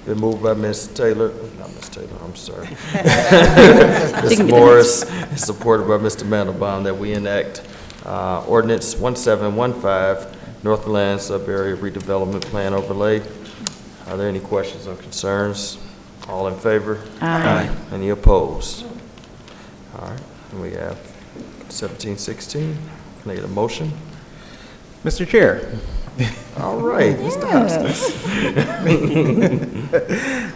Been moved by Ms. Taylor, not Ms. Taylor, I'm sorry. She Ms. can get the Morris, supported by Mr. Mandelbaum, that we enact ordinance 1715, Northland Sub-Area Redevelopment Plan Overlay. Are there any questions or concerns? All in favor? Aye. Any opposed? All right, and we have 1716. Can I get a motion? Mr. Chair. All right, Mr. Hostas.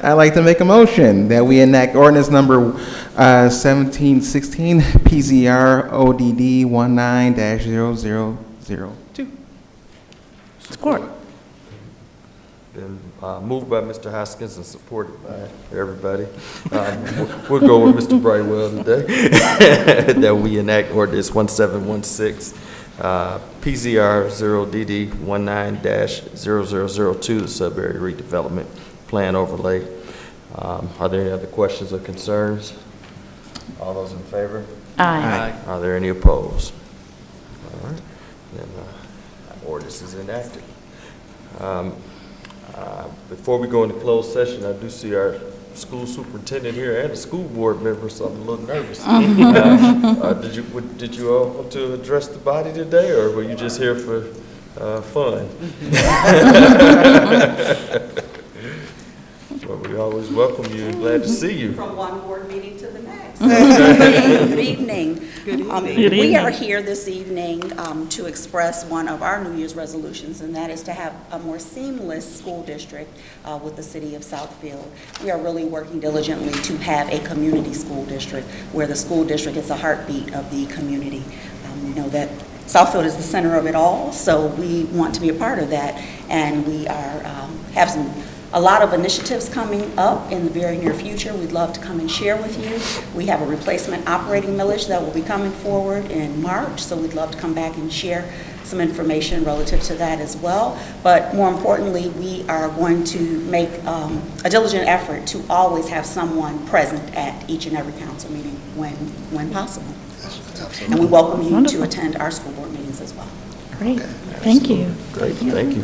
I'd like to make a motion that we enact ordinance number 1716, PZR ODD 19-0002. Support. Been Moved by Mr. Hoskins and supported by everybody. We'll go with Mr. Brightwell today, that we enact ordinance 1716, PZR 0DD19-0002, the Sudbury Redevelopment Plan Overlay. Are there any other questions or concerns? All those in favor? Aye. Are there any opposed? All right, then ordinance is enacted. Before we go into closed session, I do see our school superintendent here and a school board member, so I'm a little nervous. Did you all want to address the body today, or were you just here for fun? Well, we always welcome you and glad to see you. From one board meeting to the next. Good evening. Good evening. We are here this evening to express one of our New Year's resolutions, and that is to have a more seamless school district with the city of Southfield. We are really working diligently to have a community school district where the school district is the heartbeat of the community. We know that Southfield is the center of it all, so we want to be a part of that, and we are have a lot of initiatives coming up in the very near future. We'd love to come and share with you. We have a replacement operating millage that will be coming forward in March, so we'd love to come back and share some information relative to that as well. But more importantly, we are going to make a diligent effort to always have someone present at each and every council meeting when possible. And we welcome you to attend our school board meetings as well. Great, thank you. Great, thank you.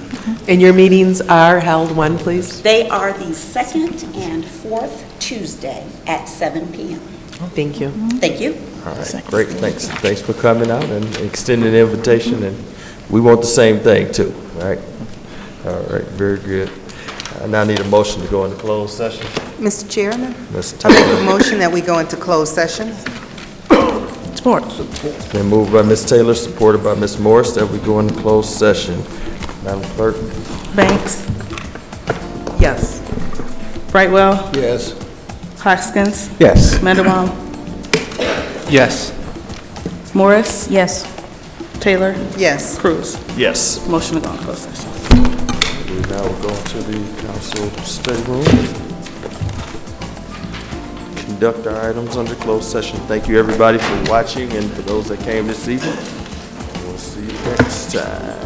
And your meetings are held when, please? They are the second and fourth Tuesday at 7 p.m. Thank you. Thank you. All right, great, thanks. Thanks for coming out and extending the invitation, and we want the same thing too, right? All right, very good. I now need a motion to go into closed session. Mr. Chairman, Mr. I make Taylor. a motion that we go into closed session. Been moved by Ms. Taylor, supported by Ms. Morris, that we go into closed session. Madam Clerk? Banks? Yes. Brightwell? Yes. Hoskins? Yes. Mandelbaum? Yes. Morris? Yes. Taylor? Yes. Cruz? Yes. Motion to go into closed session. We now will go to the council study room. Conduct our items under closed session. Thank you, everybody, for watching, and for those that came this evening. We'll see you next time.